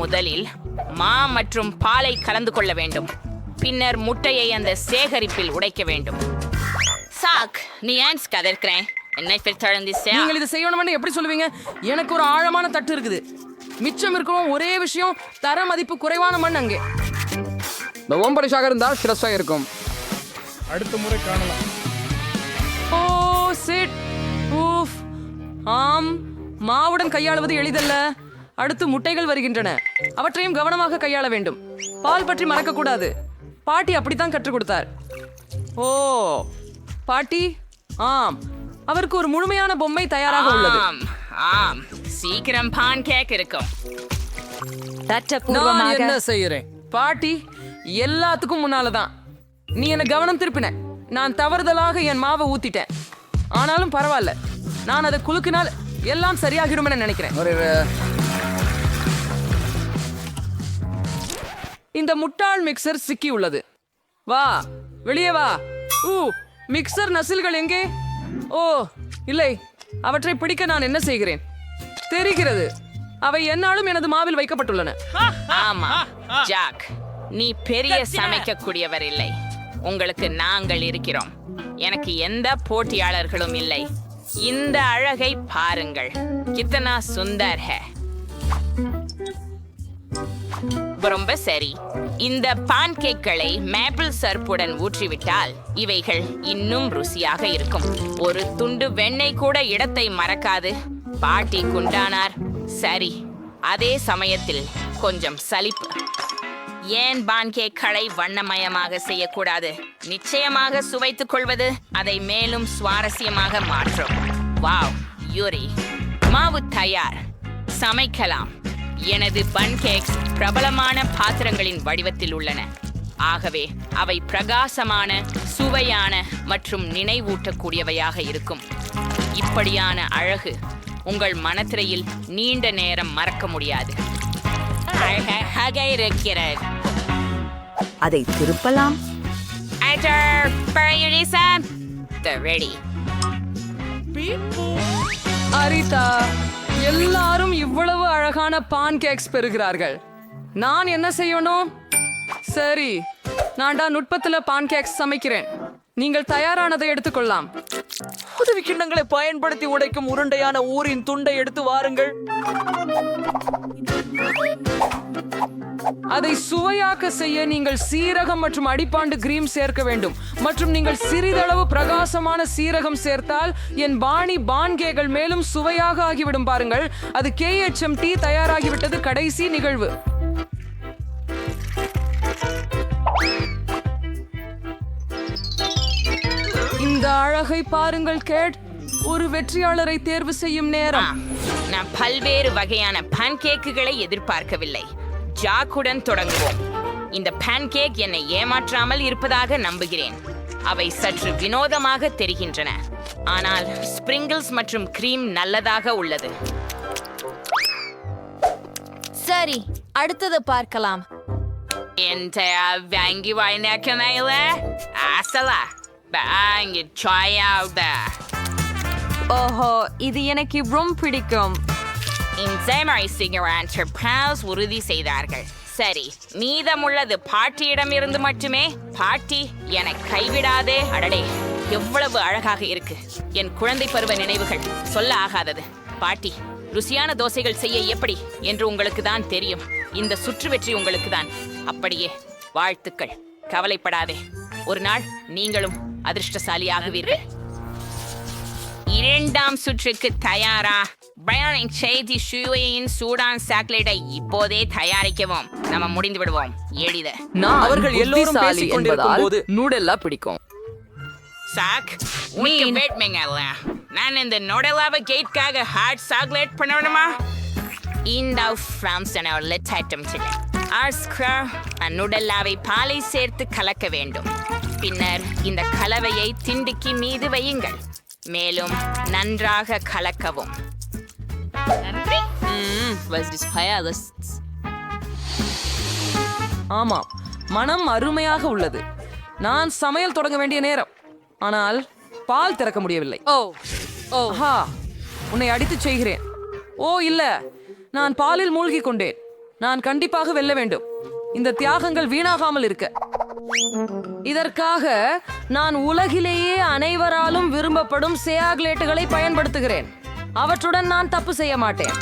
முதலில் மா மற்றும் பாலை கலந்து கொள்ள வேண்டும். பின்னர் முட்டையை அந்த சேகரிப்பில் உடைக்க வேண்டும். சாக், நீ ஏன் கதற்கிறேன்? என்னை பிற்தொடர்ந்து நீங்கள் இதை செய்யணும்னு எப்படி சொல்லுவீங்க? எனக்கு ஒரு ஆழமான தட்டு இருக்குது. மிச்சம் இருக்கும் ஒரே விஷயம், தர மதிப்பு குறைவான மண். அங்கே இந்த ஓம்பரிஷாக இருந்தால் ஸ்ட்ரெஸ்ஸாக இருக்கும். அடுத்த முறை காணலாம். ஓ சிட் ஊஃப். ஆம், மாவுடன் கையாளுவது எளிதல்ல. அடுத்து முட்டைகள் வருகின்றன. அவற்றையும் கவனமாக கையாள வேண்டும். பால் பற்றி மறக்கக்கூடாது. பாட்டி அப்படித்தான் கற்றுக் கொடுத்தார். ஓ பாட்டி, ஆம், அவருக்கு ஒரு முழுமையான பொம்மை தயாராக உள்ளது. ஆம் ஆம், சீக்கிரம் பான்கேக் இருக்கும். நான் என்ன செய்யறேன் பாட்டி? எல்லாத்துக்கும் முன்னாலதான் நீ என்ன கவனம் திருப்பின. நான் தவறுதலாக என் மாவை ஊத்திட்டேன். ஆனாலும் பரவாயில்ல, நான் அதை குலுக்கினால் எல்லாம் சரியாகிடும் என நினைக்கிறேன். இந்த முட்டாள் மிக்சர் சிக்கி உள்ளது. வா, வெளியே வா. மிக்சர் நசில்கள் எங்கே? ஓ இல்லை, அவற்றை பிடிக்க நான் என்ன செய்கிறேன் தெரிகிறது. அவை என்னாலும் எனது மாவில் வைக்கப்பட்டுள்ளன. ஆமா ஜாக், நீ பெரிய சமைக்கக்கூடியவர் இல்லை. உங்களுக்கு நாங்கள் இருக்கிறோம். எனக்கு எந்த போட்டியாளர்களும் இல்லை. இந்த அழகை பாருங்கள். கித்தனா சுந்தர் ஹே. ரொம்ப சரி. இந்த பான்கேக்களை மேப்பிள் சர்ப்புடன் ஊற்றிவிட்டால் இவைகள் இன்னும் ருசியாக இருக்கும். ஒரு துண்டு வெண்ணெய் கூட இடத்தை மறக்காது. பாட்டி குண்டானார். சரி, அதே சமயத்தில் கொஞ்சம் சலிப்பு. ஏன் பான்கேக்களை வண்ணமயமாக செய்யக்கூடாது? நிச்சயமாக சுவைத்துக் கொள்வது அதை மேலும் சுவாரஸ்யமாக மாற்றும். வாவ், யூரி, மாவு தயார். சமைக்கலாம். எனது பன்கேக்ஸ் பிரபலமான பாத்திரங்களின் வடிவத்தில் உள்ளன. ஆகவே அவை பிரகாசமான, சுவையான மற்றும் நினைவூட்டக்கூடியவையாக இருக்கும். இப்படியான அழகு உங்கள் மனத்திரையில் நீண்ட நேரம் மறக்க முடியாது. அழகாக இருக்கிறது. அதை திருப்பலாம். ரெடி. அரிதா, எல்லாரும் இவ்வளவு அழகான பான்கேக்ஸ் பெறுகிறார்கள். நான் என்ன செய்யணும்? சரி, நான்டா நுட்பத்துல பான்கேக்ஸ் சமைக்கிறேன். நீங்கள் தயாரானதை எடுத்துக்கொள்ளலாம். உதவி கிண்ணங்களை பயன்படுத்தி உடைக்கும் உருண்டையான ஊரின் துண்டை எடுத்து வாருங்கள். அதை சுவையாக்க செய்ய நீங்கள் சீரகம் மற்றும் அடிப்பாண்டு கிரீம் சேர்க்க வேண்டும். மற்றும் நீங்கள் சிறிதளவு பிரகாசமான சீரகம் சேர்த்தால் என் பாணி பான்கேக்கள் மேலும் சுவையாக ஆகிவிடும். பாருங்கள், அது KHMT தயாராகிவிட்டது. கடைசி நிகழ்வு. இந்த அழகை பாருங்கள் கேட். ஒரு வெற்றியாளரை தேர்வு செய்யும் நேரம். நான் பல்வேறு வகையான பான்கேக்குகளை எதிர்பார்க்கவில்லை. ஜாக்குடன் தொடங்குவோம். இந்த பான்கேக் என்னை ஏமாற்றாமல் இருப்பதாக நம்புகிறேன். அவை சற்று வினோதமாக தெரிகின்றன, ஆனால் ஸ்பிரிங்கிள்ஸ் மற்றும் கிரீம் நல்லதாக உள்ளது. சரி, அடுத்தது பார்க்கலாம். வாங்கி வாய்நேக்கமையில ஆசலா வாங்கி சாயாவுத. ஓஹோ, இது எனக்கு ரொம்ப பிடிக்கும். உறுதி செய்தார்கள். சரி, மீதமுள்ளது பாட்டியிடம் இருந்து மட்டுமே. பாட்டி, என்னை கைவிடாதே. அடடே, எவ்வளவு அழகாக இருக்கு. என் குழந்தை பருவ நினைவுகள் சொல்ல ஆகாதது. பாட்டி, ருசியான தோசைகள் செய்ய எப்படி என்று உங்களுக்கு தான் தெரியும். இந்த சுற்று வெற்றி உங்களுக்கு தான். அப்படியே வாழ்த்துக்கள். கவலைப்படாதே, ஒரு நாள் நீங்களும் அதிர்ஷ்டசாலி ஆகுவீர்கள். இரண்டாம் சுற்றுக்கு தயாரா? பயனின் செய்தி சுவையின் சூடான் சாக்லேட்டை இப்போதே தயாரிக்கவும். நம்ம முடிந்து விடுவோம். எளித. நான் அவர்கள் எல்லோரும் புத்திசாலி பேசிக் கொண்டிருக்கும் என்பதால் போது நூடெல்லா பிடிக்கும். சாக், நீங்க வெயிட்மேங்கல்ல. நான் இந்த நோடலாவ கேட்காக ஹாட் சாக்லேட் பண்ணணுமா? இந்த ஃப்ராம்ஸன லெட் ஐட்டம் சில ஆர்ஸ்கர் நுடல்லாவை பாலை சேர்த்து கலக்க வேண்டும். பின்னர் இந்த கலவையை திண்டுக்கி மீது வையுங்கள். மேலும் நன்றாக கலக்கவும். ஆமாம், மனம் அருமையாக உள்ளது. நான் சமையல் தொடங்க வேண்டிய நேரம், ஆனால் பால் திறக்க முடியவில்லை. ஆஹா, உன்னை அடித்துச் செய்கிறேன். ஓ இல்ல, நான் பாலில் மூழ்கி கொண்டேன். நான் கண்டிப்பாக வெல்ல வேண்டும். இந்த தியாகங்கள் வீணாகாமல் இருக்க. இதற்காக நான் உலகிலேயே அனைவராலும் விரும்பப்படும் சாக்லேட்டுகளை பயன்படுத்துகிறேன். அவற்றுடன் நான் தப்பு செய்ய மாட்டேன்.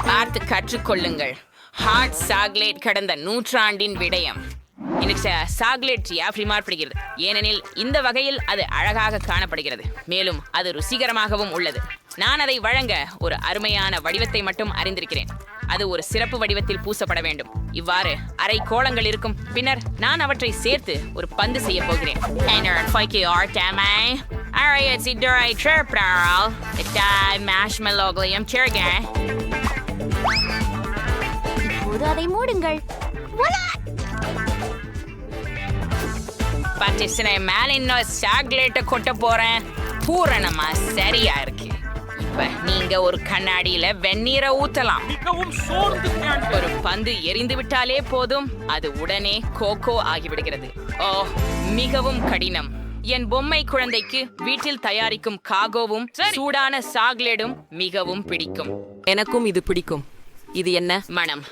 பார்த்து கற்றுக்கொள்ளுங்கள். ஹாட் சாக்லேட் கடந்த நூற்றாண்டின் விடயம். எனக்கு சாக்லேட் எப்படி மாறுபடுகிறது, ஏனெனில் இந்த வகையில் அது அழகாக காணப்படுகிறது, மேலும் அது ருசிகரமாகவும் உள்ளது. நான் அதை வழங்க ஒரு அருமையான வடிவத்தை மட்டும் அறிந்திருக்கிறேன். அது ஒரு சிறப்பு வடிவத்தில் பூசப்பட வேண்டும். இவ்வாறு அரை கோளங்கள் இருக்கும். பின்னர் நான் அவற்றை சேர்த்து ஒரு பந்து செய்ய போகிறேன். இப்போது அதை மூடுங்கள். மேல இன்னும் சாக்லேட்டை கொட்ட போறேன். பூரணமா சரியா இருக்கு. இப்ப நீங்க ஒரு கண்ணாடியில வெந்நீரை ஊத்தலாம். ஒரு பந்து எரிந்து விட்டாலே போதும், அது உடனே கோகோ ஆகிவிடுகிறது. ஓ, மிகவும் கடினம். என் பொம்மை குழந்தைக்கு வீட்டில் தயாரிக்கும் காகோவும் சூடான சாக்லேடும் மிகவும் பிடிக்கும். எனக்கும் இது பிடிக்கும். இது என்ன மனம்?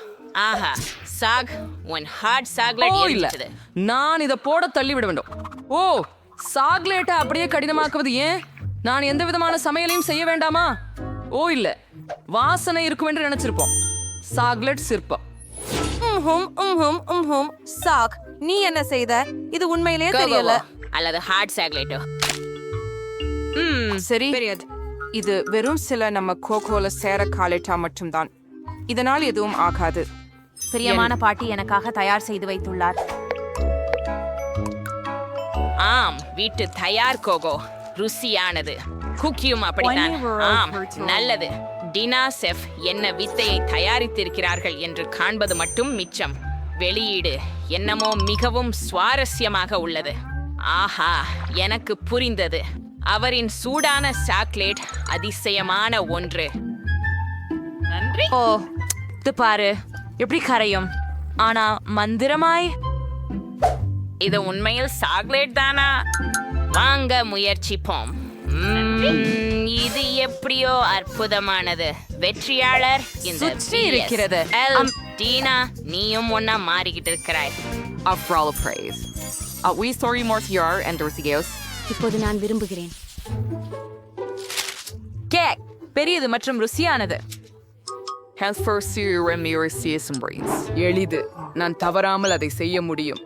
ஆஹா, சாக், உன் ஹாட் சாக்லேட் ஓ இல்ல, எரிஞ்சிட்டது. நான் இதை போட தள்ளிவிட வேண்டும். ஓ, சாக்லேட்டை அப்படியே கடினமாக்குவது ஏன்? நான் எந்த விதமான சமையலையும் செய்ய வேண்டாமா? ஓ இல்ல, வாசனை இருக்கும் என்று நினைச்சிருப்போம். சாக்லேட் சிற்பம். சாக், நீ என்ன செய்த? இது உண்மையிலேயே தெரியல. அல்லது ஹாட் சாக்லேட்டோ? சரி, இது வெறும் சில நம்ம கோகோல சேர காலேட்டா மட்டும்தான். இதனால் எதுவும் ஆகாது. பிரியமான பாட்டி எனக்காக தயார் செய்து வைத்துள்ளார். ஆம், வீட்டு தயார் கோகோ ருசியானது. குக்கியும் அப்படித்தான். ஆம், நல்லது. டினா செஃப் என்ன வித்தையை தயாரித்திருக்கிறார்கள் என்று காண்பது மட்டும் மிச்சம். வெளியீடு என்னமோ மிகவும் சுவாரஸ்யமாக உள்ளது. ஆஹா, எனக்கு புரிந்தது. அவரின் சூடான சாக்லேட் அதிசயமான ஒன்று. நன்றி. ஓ, இது பாரு எப்படி கரையும். ஆனா மந்திரமாய். இது உண்மையில் சாக்லேட் தானா? வாங்க முயற்சிப்போம். இது எப்படியோ அற்புதமானது. வெற்றியாளர் இந்த சுற்றி இருக்கிறது. டீனா, நீயும் ஒன்னா மாறிக்கிட்டு இருக்கிறாய். For all of praise. We sorry more here and Dorcios. இப்போது நான் விரும்புகிறேன். கேக் பெரியது மற்றும் ருசியானது. எளிது. நான் தவறாமல் அதை செய்ய முடியும்.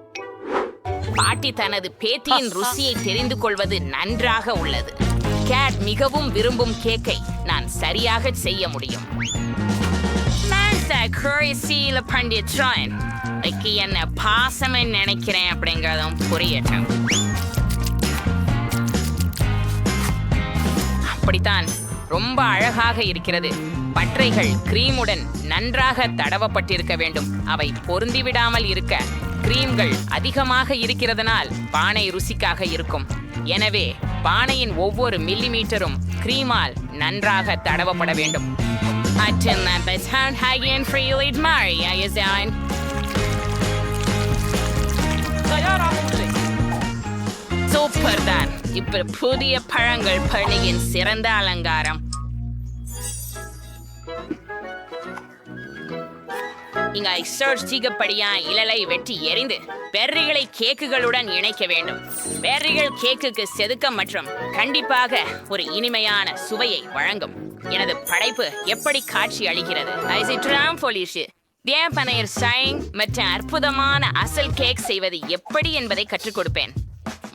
பாட்டி தனது பேத்தியின் ருசியை தெரிந்து கொள்வது நன்றாக உள்ளது. கேட் மிகவும் விரும்பும் கேக்கை நான் சரியாக செய்ய முடியும். என்ன பாசம் நினைக்கிறேன் அப்படிங்கறதும் புரியட்டும். அப்படித்தான், ரொம்ப அழகாக இருக்கிறது. பற்றைகள் கிரீமுடன் நன்றாக தடவப்பட்டிருக்க வேண்டும். அவை பொருந்திவிடாமல் இருக்க கிரீம்கள் அதிகமாக இருக்கிறதனால் பானை ருசிக்காக இருக்கும். எனவே பானையின் ஒவ்வொரு மில்லிமீட்டரும் கிரீமால் நன்றாக தடவப்பட வேண்டும். சூப்பர் தான். இப்ப புதிய பழங்கள் பணியின் சிறந்த அலங்காரம். இங்க சீகப்படியா இழலை வெட்டி எறிந்து பெர்ரிகளை கேக்குகளுடன் இணைக்க வேண்டும். பெர்ரிகள் கேக்குக்கு செதுக்கம் மற்றும் கண்டிப்பாக ஒரு இனிமையான சுவையை வழங்கும். எனது படைப்பு எப்படி காட்சி அளிக்கிறது? வேப்பனையர் சைங் மற்றும் அற்புதமான அசல் கேக் செய்வது எப்படி என்பதை கற்றுக் கொடுப்பேன்.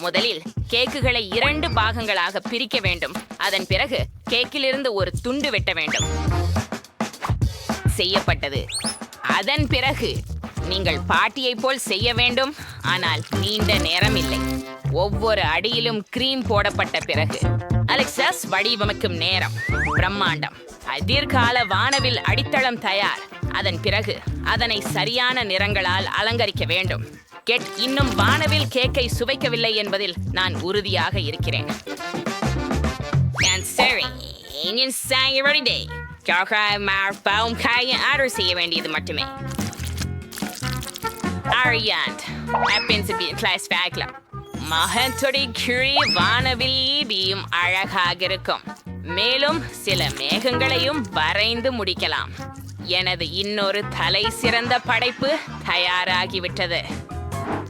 முதலில் கேக்குகளை 2 பாகங்களாக பிரிக்க வேண்டும். அதன் பிறகு கேக்கிலிருந்து ஒரு துண்டு வெட்ட வேண்டும். செய்யப்பட்டது. அதன் பிறகு நீங்கள் பாட்டியை போல் செய்ய வேண்டும், ஆனால் நீண்ட நேரம் இல்லை. ஒவ்வொரு அடியிலும் கிரீம் போடப்பட்ட பிறகு அலெக்சாஸ் வடிவமைக்கும் நேரம் பிரம்மாண்டம். எதிர்கால வானவில் அடித்தளம் தயார். அதன் பிறகு அதனை சரியான நிறங்களால் அலங்கரிக்க வேண்டும். கெட் இன்னும் வானவில் கேக்கை சுவைக்கவில்லை என்பதில் நான் உறுதியாக இருக்கிறேன். ஆர்டர் செய்ய வேண்டியது மட்டுமே. மகத்துடைய கிழி வானவில் அழகாக இருக்கும். மேலும் சில மேகங்களையும் வரைந்து முடிக்கலாம். எனது இன்னொரு தலை சிறந்த படைப்பு தயாராகிவிட்டது.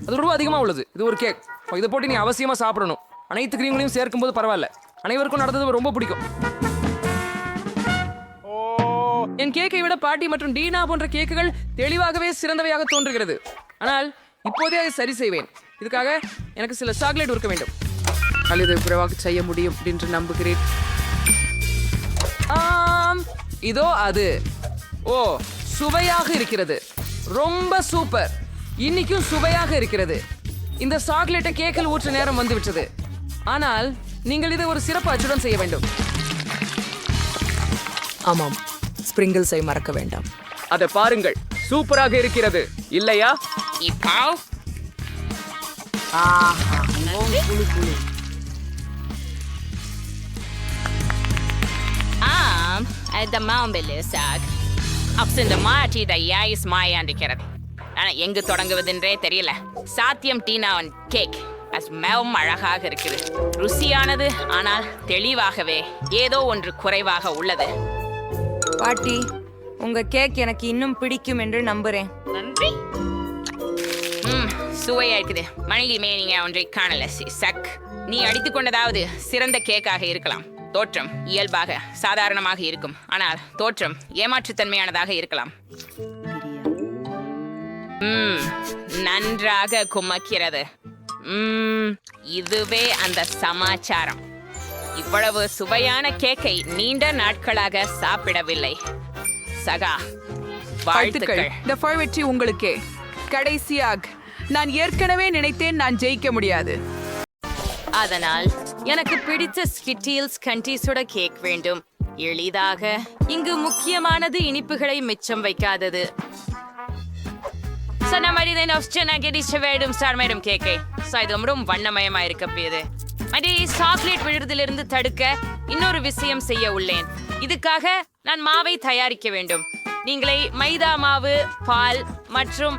அது ரொம்ப அதிகமாக உள்ளது. இது ஒரு கேக். இதை போட்டு நீ அவசியமா சாப்பிடணும். அனைத்து கிரீம்களையும் சேர்க்கும் போது பரவாயில்ல. அனைவருக்கும் நடந்தது ரொம்ப பிடிக்கும். என் கேக்கை விட பாட்டி மற்றும் டீனா போன்ற கேக்குகள் தெளிவாகவே சிறந்தவையாக தோன்றுகிறது. ஆனால் இப்போதே அதை சரி செய்வேன். இதுக்காக எனக்கு சில சாக்லேட் இருக்க வேண்டும். அல்லது குறைவாக செய்ய முடியும் என்று நம்புகிறேன். இதோ அது. ஓ, சுவையாக இருக்கிறது. ரொம்ப சூப்பர். இன்னைக்கும் சுவையாக இருக்கிறது. இந்த சாக்லேட்டை கேக்கில் ஊற்ற நேரம் வந்துவிட்டது. ஆனால் நீங்கள் இதை ஒரு சிறப்பு அச்சுடன் செய்ய வேண்டும். ஆமாம், ஸ்பிரிங்கிள்ஸை மறக்க வேண்டாம். அதை பாருங்கள், சூப்பராக இருக்கிறது இல்லையா? இப்போ இந்த மாம்பழ சாக் இந்த மாற்றி தயாரிஸ் மாயாண்டிக்கிறது. ஆனா எங்கு தொடங்குவதென்றே தெரியல. சாத்தியம் டீனாவின் கேக் மிகவும் அழகாக இருக்குது. ருசியானது, ஆனால் தெளிவாகவே ஏதோ ஒன்று குறைவாக உள்ளது. பாட்டி, உங்க கேக் எனக்கு இன்னும் பிடிக்கும் என்று நம்புறேன். நன்றி. சுவையா இருக்குது. மணிலிமே நீங்க ஒன்றை காணல. சக், நீ அடித்துக் கொண்டதாவது சிறந்த கேக்காக இருக்கலாம். தோற்றம் இயல்பாக சாதாரணமாக இருக்கும், ஆனால் தோற்றம் ஏமாற்றுத்தன்மையானதாக இருக்கலாம். நன்றாக குமக்கிறது. இதுவே அந்த சமாச்சாரம். இவ்வளவு சுவையான கேக்கை நீண்ட நாட்களாக சாப்பிடவில்லை. சகா, வாழ்த்துக்கள். இந்த வெற்றி உங்களுக்கே. கடைசியாக நான் ஏற்கனவே நினைத்தேன் நான் ஜெயிக்க முடியாது. அதனால் எனக்கு பிடித்த ஸ்கிட்டில்ஸ் கண்டீஸோட கேக் வேண்டும். எளிதாக. இங்கு முக்கியமானது இனிப்புகளை மிச்சம் வைக்காதது. கேக்கை ரொம்ப வண்ணமயமா இருக்கப்போது சாக்லேட் விழுறதிலிருந்து தடுக்க இன்னொரு விஷயம் செய்ய உள்ளேன். இதுக்காக நான் மாவை தயாரிக்க வேண்டும். நீங்களே மைதா மாவு, பால் மற்றும்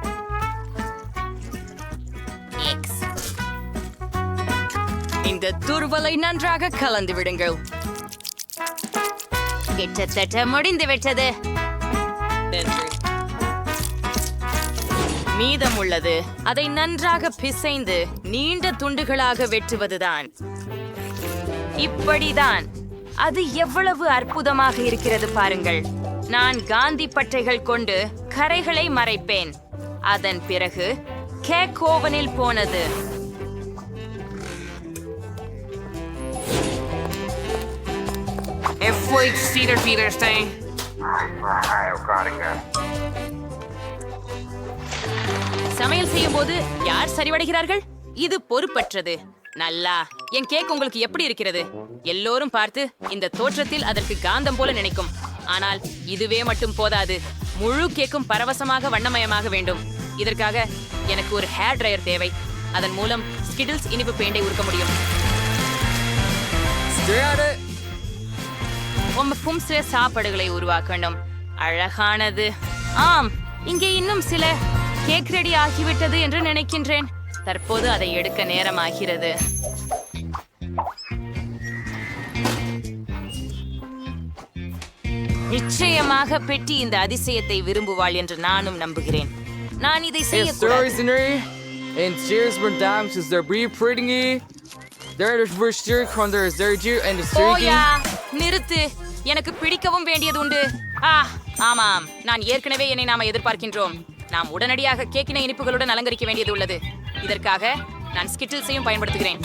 இந்த துருவலை நன்றாக கலந்து விடுங்கள். கிட்டத்தட்ட முடிந்து விட்டது. மீதம் உள்ளது. அதை நன்றாக பிசைந்து நீண்ட துண்டுகளாக வெட்டுவதுதான். இப்படிதான். அது எவ்வளவு அற்புதமாக இருக்கிறது பாருங்கள். நான் காந்தி பட்டைகள் கொண்டு கரைகளை மறைப்பேன். அதன் பிறகு கேக் ஓவனில் போனது. சமையல் செய்யும் போது யார் சரிவடைகிறார்கள்? இது பொறுப்பற்றது. நல்லா. என் கேக் உங்களுக்கு எப்படி இருக்கிறது? எல்லோரும் பார்த்து இந்த தோற்றத்தில் அதற்கு காந்தம் போல நினைக்கும். ஆனால் இதுவே மட்டும் போதாது. முழு கேக்கும் பரவசமாக வண்ணமயமாக வேண்டும். இதற்காக எனக்கு ஒரு ஹேர் ட்ரையர் தேவை. அதன் மூலம் ஸ்கிட்டில்ஸ் இனிப்பு பெயிண்டை உருக்க முடியும். உமக்கும் சில சாப்பாடுகளை உருவாக்கணும். அழகானது. ஆம், இங்கே இன்னும் சில கேக் ரெடி ஆகிவிட்டது என்று நினைக்கின்றேன். தற்போது அதை எடுக்க நேரமாகிறது. நிச்சயமாக பெட்டி இந்த அதிசயத்தை விரும்புவாள் என்று நானும் நம்புகிறேன். நான் இதை செய்யக்கூடாது. En cheers voor dames is der brief pretty. There is verstuur van der zerju en de போயா, நிறுத்து. எனக்கு பிடிக்கவும் வேண்டியது உண்டு. ஆமாம், நான் ஏற்கனவே என்னை நாம எதிர்பார்க்கின்றோம். நாம் உடனடியாக கேக்கின இனிப்புகளுடன் அலங்கரிக்க வேண்டியது உள்ளது. இதற்காக நான் ஸ்கிட்டில்ஸையும் பயன்படுத்துகிறேன்.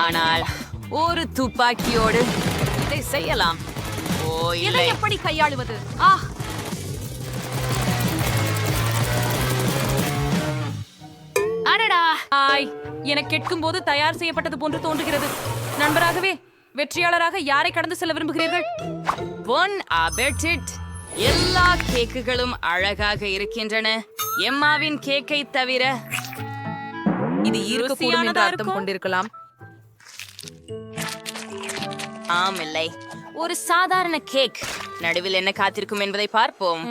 ஆனால் ஒரு துப்பாக்கியோடு இதை செய்யலாம். ஓ இல்லை, எப்படி கையாளுவது? அடடா, எனக்கு கேட்கும் போது தயார் செய்யப்பட்டது போன்று தோன்றுகிறது. நண்பராகவே வெற்றியாளராக யாரை கடந்து செல்ல விரும்புகிறீர்கள்? பொன் அபெர்டிட். எல்லா கேக்குகளும் அழகாக இருக்கின்றன, எம்மாவின் கேக்கை தவிர. இது இருக்கக்கூடும் என்று அர்த்தம் கொண்டிருக்கலாம். ஆம், இல்லை, ஒரு சாதாரண கேக். நடுவில் என்ன காத்திருக்கும் என்பதை பார்ப்போம்.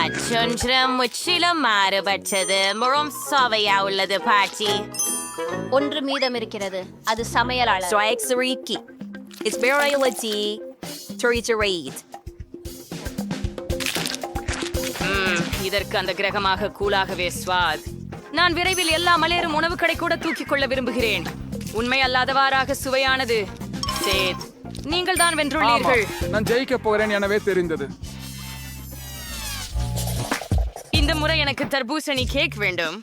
அச்சொன்றம் முற்றிலும் மாறுபட்டது. முறம் சுவையா உள்ளது பாட்டி. ஒன்று மீதம் இருக்கிறது, அது சமையலாளர். இதற்கு அந்த கிரகமாக கூலாகவே ஸ்வாத். நான் விரைவில் எல்லா மலையரும் உணவு கடை கூட தூக்கிக் கொள்ள விரும்புகிறேன். உண்மை அல்லாதவாறாக சுவையானது. சேத், நீங்கள் தான் வென்றுள்ளீர்கள். நான் ஜெயிக்க போறேன் எனவே தெரிந்தது. இந்த முறை எனக்கு தர்பூசணி கேக் வேண்டும்.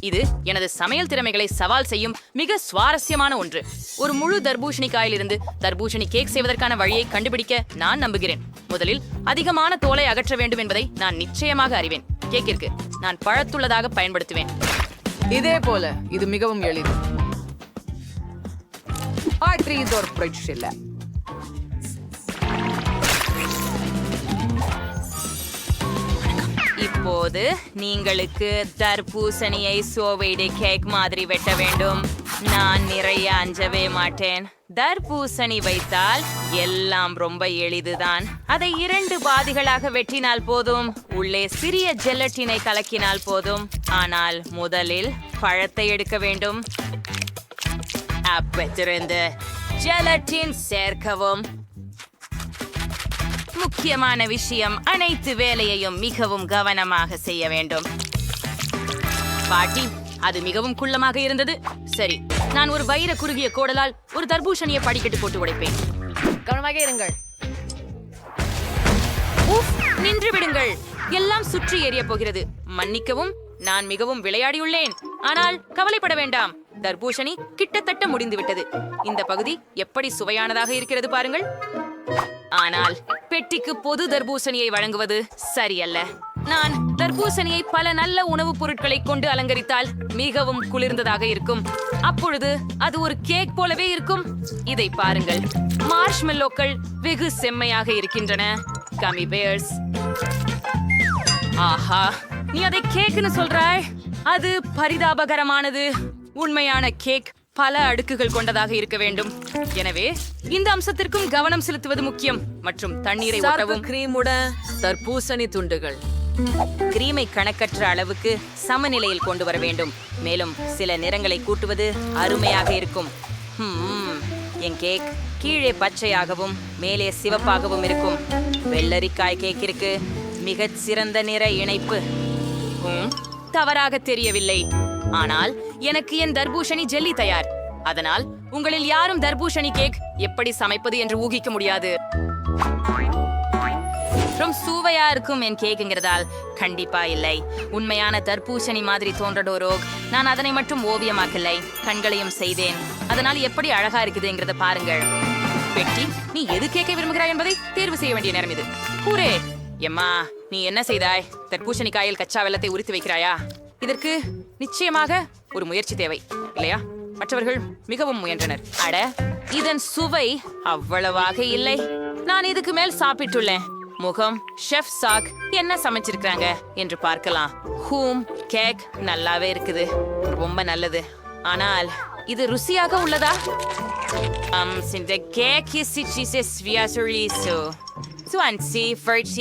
இது எனது சமையல் திறமைகளை சவால் செய்யும் மிக சுவாரஸ்யமான ஒன்று. ஒரு முழு தர்பூசணி காயிலிருந்து தர்பூசணி கேக் செய்வதற்கான வழியை கண்டுபிடிக்க நான் நம்புகிறேன். முதலில் அதிகமான தோலை அகற்ற வேண்டும் என்பதை நான் நிச்சயமாக அறிவேன். கேக்கிற்கு நான் பழத்துள்ளதாக பயன்படுத்துவேன். இதே போல இது மிகவும் எளிது. இப்போது நீங்களுக்கு தர்பூசணியை சோவைடு கேக் மாதிரி வெட்ட வேண்டும். நான் நிறைய அஞ்சவே மாட்டேன். தர்பூசணி வைத்தால் எல்லாம் ரொம்ப எளிதுதான். அதை 2 பாதிகளாக வெட்டினால் போதும். உள்ளே சிறிய ஜெலட்டினை கலக்கினால் போதும். ஆனால் முதலில் பழத்தை எடுக்க வேண்டும். அப்பத்திலிருந்து ஜெலட்டின் சேர்க்கவும். முக்கியமான விஷயம், அனைத்து வேலையையும் மிகவும் கவனமாக செய்ய வேண்டும். பாட்டி, அது மிகவும் குள்ளமாக இருந்தது. சரி, நான் ஒரு வைர குறுகிய கோடலால் ஒரு தர்பூசணியை படிக்கட்டு போட்டு உடைப்பேன். கவனமாக இருங்கள். நின்று விடுங்கள், எல்லாம் சுற்றி எறிய போகிறது. மன்னிக்கவும், நான் மிகவும் விளையாடியுள்ளேன். ஆனால் கவலைப்பட வேண்டாம், தர்பூசணி கிட்டத்தட்ட முடிந்துவிட்டது. இந்த பகுதி எப்படி சுவையானதாக இருக்கிறது பாருங்கள். ஆனால் பெட்டிக்கு பொது தர்பூசணியை வழங்குவது சரியல்ல. நான் தர்பூசணியை பல நல்ல உணவுப் பொருட்களை கொண்டு அலங்கரித்தால் மிகவும் குளிர்ந்ததாக இருக்கும். அப்பொழுது அது ஒரு கேக் போலவே இருக்கும். இதை பாருங்கள், மார்ஷ்மெல்லோக்கள் வெகு செம்மையாக இருக்கின்றன. கமி பேர்ஸ். ஆஹா, நீ அதை கேக்னு சொல்றாய்? அது பரிதாபகரமானது. உண்மையான கேக் பல அடுக்குகள் கொண்டதாக இருக்க வேண்டும். எனவே இந்த அம்சத்திற்கும் கவனம் செலுத்துவது முக்கியம். மற்றும் தண்ணீரை ஊற்றவும். கிரீமுடன் தர்பூசணி துண்டுகள். கிரீமை கணக்கற்ற அளவுக்கு சமநிலையில் கொண்டு வர வேண்டும். மேலும் சில நிறங்களை கூட்டுவது அருமையாக இருக்கும். என் கேக் கீழே பச்சையாகவும் மேலே சிவப்பாகவும் இருக்கும். வெள்ளரிக்காய் கேக்கிற்கு மிகச் சிறந்த நிற இணைப்பு. தவறாக தெரியவில்லை. ஆனால் எனக்கு என் தர்பூசணி ஜெல்லி தயார். அதனால் உங்களில் யாரும் தர்பூசணி கேக் எப்படி சமைப்பது என்று ஊகிக்க முடியாது. ரொம்ப சுவையா இருக்கும் என் கேக்குங்கிறதால் கண்டிப்பா இல்லை. உண்மையான தர்பூசணி மாதிரி தோன்றடோரோக். நான் அதனை மட்டும் ஓவியமாக்கலை, கண்களையும் செய்தேன். அதனால் எப்படி அழகா இருக்குதுங்கிறத பாருங்கள். பெட்டி, நீ எது கேட்க விரும்புகிறாய் என்பதை தேர்வு செய்ய வேண்டிய நேரம் இது. கூரே, எம்மா, நீ என்ன செய்தாய்? தர்பூசணி காயில் கச்சா வெல்லத்தை உரித்து வைக்கிறாயா? இதற்கு நிச்சயமாக ஒரு முயற்சி தேவை, இல்லையா? மற்றவர்கள் மிகவும் முயன்றனர். அட, இதன் சுவை அவ்வளவாக இல்லை. நான் இதுக்கு மேல் சாப்பிட்டுள்ளேன். முகம் ஷெஃப் சாக் என்ன சமைச்சிருக்காங்க என்று பார்க்கலாம். கேக் நல்லாவே இருக்குது, ரொம்ப நல்லது. ஆனால் இது ருசியாக உள்ளதா? இந்த கேக்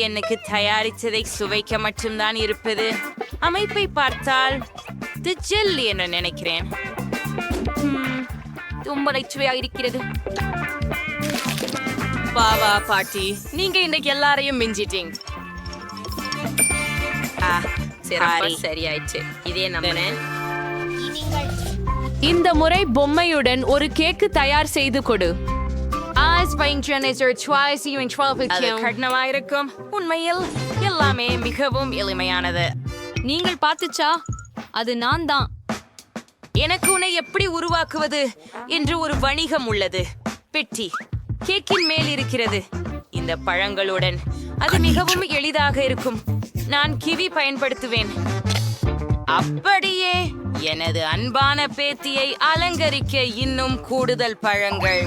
எனக்கு தயாரித்ததை சுவைக்க மட்டும்தான் இருப்பது. அமைப்பை பார்த்தால் இது ஜெல்லி என்று நினைக்கிறேன். ரொம்ப நச்சுவையாக இருக்கிறது. பாவா பாட்டி, நீங்க இன்னைக்கு எல்லாரையும் மிஞ்சிட்டீங்க. சரியாயிடுச்சு. இதே நம்பினேன். இந்த முறை பொம்மையுடன் ஒரு கேக்கு தயார் செய்து கொடு. கடினமாயிருக்கும். உண்மையில் எல்லாமே மிகவும் எளிமையானது. நீங்கள் பார்த்துச்சா, அது நான் தான். எனக்கு உன்னை எப்படி உருவாக்குவது என்று ஒரு வணிகம் உள்ளது. பெட்டி கேக்கின் மேல் இருக்கிறது. இந்த பழங்களுடன் அது மிகவும் எளிதாக இருக்கும். நான் கிவி பயன்படுத்துவேன். அப்படியே எனது அன்பான பேத்தியை அலங்கரிக்க இன்னும் கூடுதல் பழங்கள்.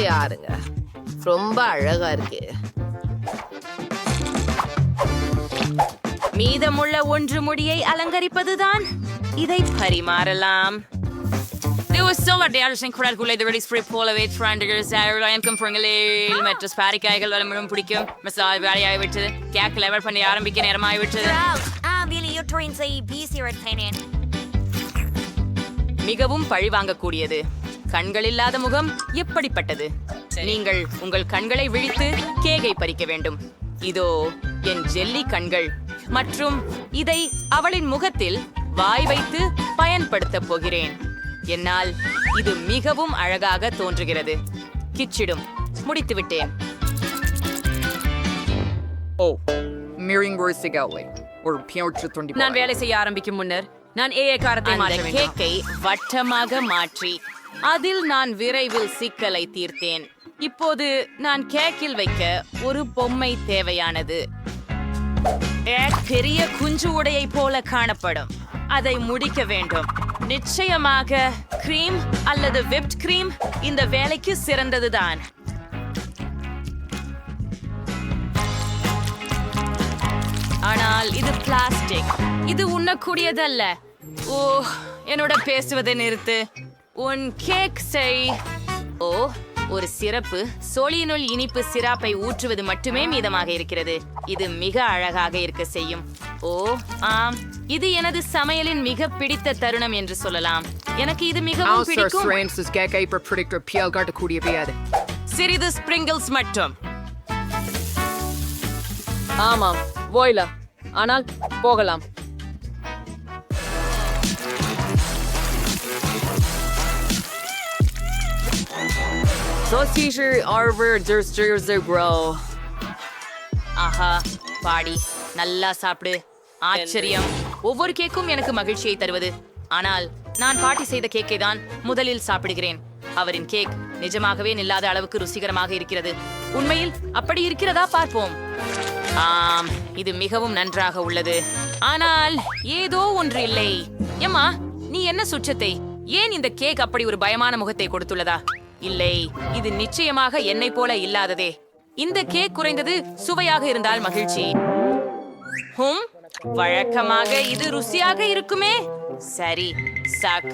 யாருங்க, ரொம்ப அழகா இருக்கு. மீதமுள்ள ஒன்று முடியை அலங்கரிப்பதுதான். இதை பரிமாறலாம். Det var så det är sen kvar skulle det release free pool of 8 friends är jag kom från el med sparikaigel eller med பிடிக்கும். மசாலா வேலையாய் விட்டது. கேக் லெவல் பண்ணி ஆரம்பிக்க நேரமாய் விட்டது. மிகவும் பழிவாங்கக்கூடியது. கண்கள் இல்லாத முகம் எப்படிப்பட்டது? நீங்கள் உங்கள் கண்களை விழித்து கேக்கை பறிக்க வேண்டும். இதோ என் ஜெல்லி கண்கள் மற்றும் இதை அவளின் முகத்தில் வாய் வைத்து பயன்படுத்தப் போகிறேன். என்னால் இது மிகவும் அழகாக தோன்றுகிறது. கிச்சிடும். முடித்துவிட்டேன். நான் வேலை செய்ய ஆரம்பிக்கும் முன்னர் நான் ஏஏ காரத்தை மாற்ற வேண்டும். கேக்கை வட்டமாக மாற்றி அதில் நான் விரைவில் சிக்கலை தீர்த்தேன். இப்போது நான் கேக்கில் வைக்க ஒரு பொம்மை தேவையானது. பெரிய குஞ்சு உடையை போல காணப்படும். அதை முடிக்க வேண்டும். நிச்சயமாக கிரீம் அல்லது விப்ட் கிரீம் இந்த வேலைக்கு சிறந்ததுதான். ஆனால் இது பிளாஸ்டிக். இது உண்ணக்கூடியதல்ல. ஓ, என்னோட பேசுவதை நிறுத்து. உன் கேக் செய். ஓ, ஒரு சிறப்பு சோழியினுள் இனிப்பு சிராப்பை ஊற்றுவது மட்டுமே மீதமாக இருக்கிறது. இது மிக அழகாக இருக்க செய்யும். ஓ ஆம், இது எனது சமையலின் மிக பிடித்த தருணம் என்று சொல்லலாம். எனக்கு இது மிகவும் பிடிக்கும். சிறிது ஸ்பிரிங்கிள்ஸ் மட்டும். ஆமாம், போய்லா. ஆனால் போகலாம். ஆஹா, பாடி நல்லா சாப்பிடு. ஆச்சரியம். ஒவ்வொரு கேக்கும் எனக்கு மகிழ்ச்சியை தருவது. ஆனால் நான் பாட்டி செய்த கேக்கை தான் முதலில் சாப்பிடுகிறேன். அவரின் கேக் நிஜமாகவே நில்லாத அளவுக்கு ருசிகரமாக இருக்கிறது. உண்மையில் அப்படி இருக்கிறதா பார்ப்போம். ஆம், இது மிகவும் நன்றாக உள்ளது. ஆனால் ஏதோ ஒன்று இல்லை. எம்மா, நீ என்ன சுற்றத்தை? ஏன் இந்த கேக் அப்படி ஒரு பயமான முகத்தை கொடுத்துள்ளதா? இல்லை, இது நிச்சயமாக என்னை போல இல்லாததே. இந்த கேக் குறைந்தது சுவையாக இருந்தால் மகிழ்ச்சி. வழக்கமாக இது ருசியாக இருக்குமே. சரி, சாக்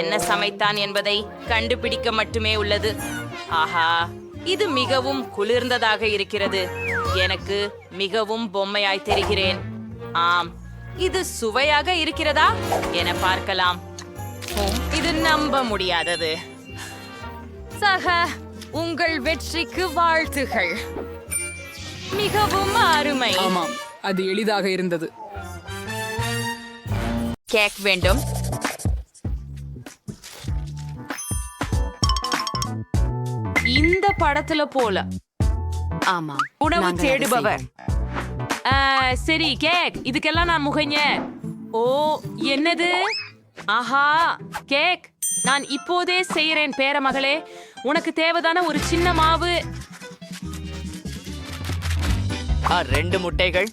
என்ன சமைத்தான் என்பதை கண்டுபிடிக்க மட்டுமே உள்ளது. ஆஹா, இது மிகவும் குளிர்ந்ததாக இருக்கிறது. எனக்கு மிகவும் பொம்மையாய் தெரிகிறேன். ஆம், இது சுவையாக இருக்கிறதா என பார்க்கலாம். இது நம்ப முடியாதது. சக, உங்கள் வெற்றிக்கு வாழ்த்துகள். மிகவும் அருமை. ஆமாம், அது எளிதாக இருந்தது. கேக் வேண்டும். இந்த படத்துல போல. ஆமா, உணவு தேடுபவர். சரி, கேக் இதுக்கெல்லாம் நான் முகஞ்ச. ஓ, என்னது? ஆஹா, கேக் நான் இப்போதே செய்யறேன் பேரமகளே. உனக்கு தேவைதான ஒரு சின்ன மாவு. 2 முட்டைகள்.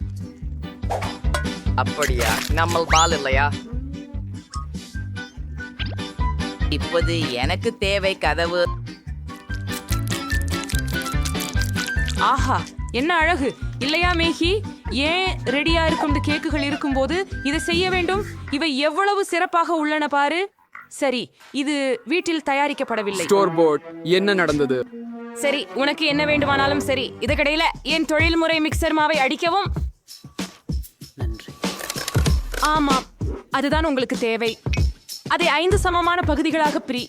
அப்படியா? நம்ம பால் இல்லையா? இப்போது எனக்கு தேவை கதவு. ஆஹா, என்ன அழகு இல்லையா மேகி? ஏன் ரெடியா இருக்கும் கேக்குகள் இருக்கும்போது இதை செய்ய வேண்டும்? இவை எவ்வளவு சிறப்பாக உள்ளன பாரு. சரி, இது வீட்டில் தயாரிக்கப்படவில்லை. Store board. என்ன நடந்தது? சரி, உனக்கு என்ன வேண்டுமானாலும் சரி. இதுக்கிடையில என் தொழில்முறை மிக்சர் மாவை அடிக்கவும். ஆமாம், அதுதான் உங்களுக்கு தேவை. அதை 5 சமமான பகுதிகளாக பிரி.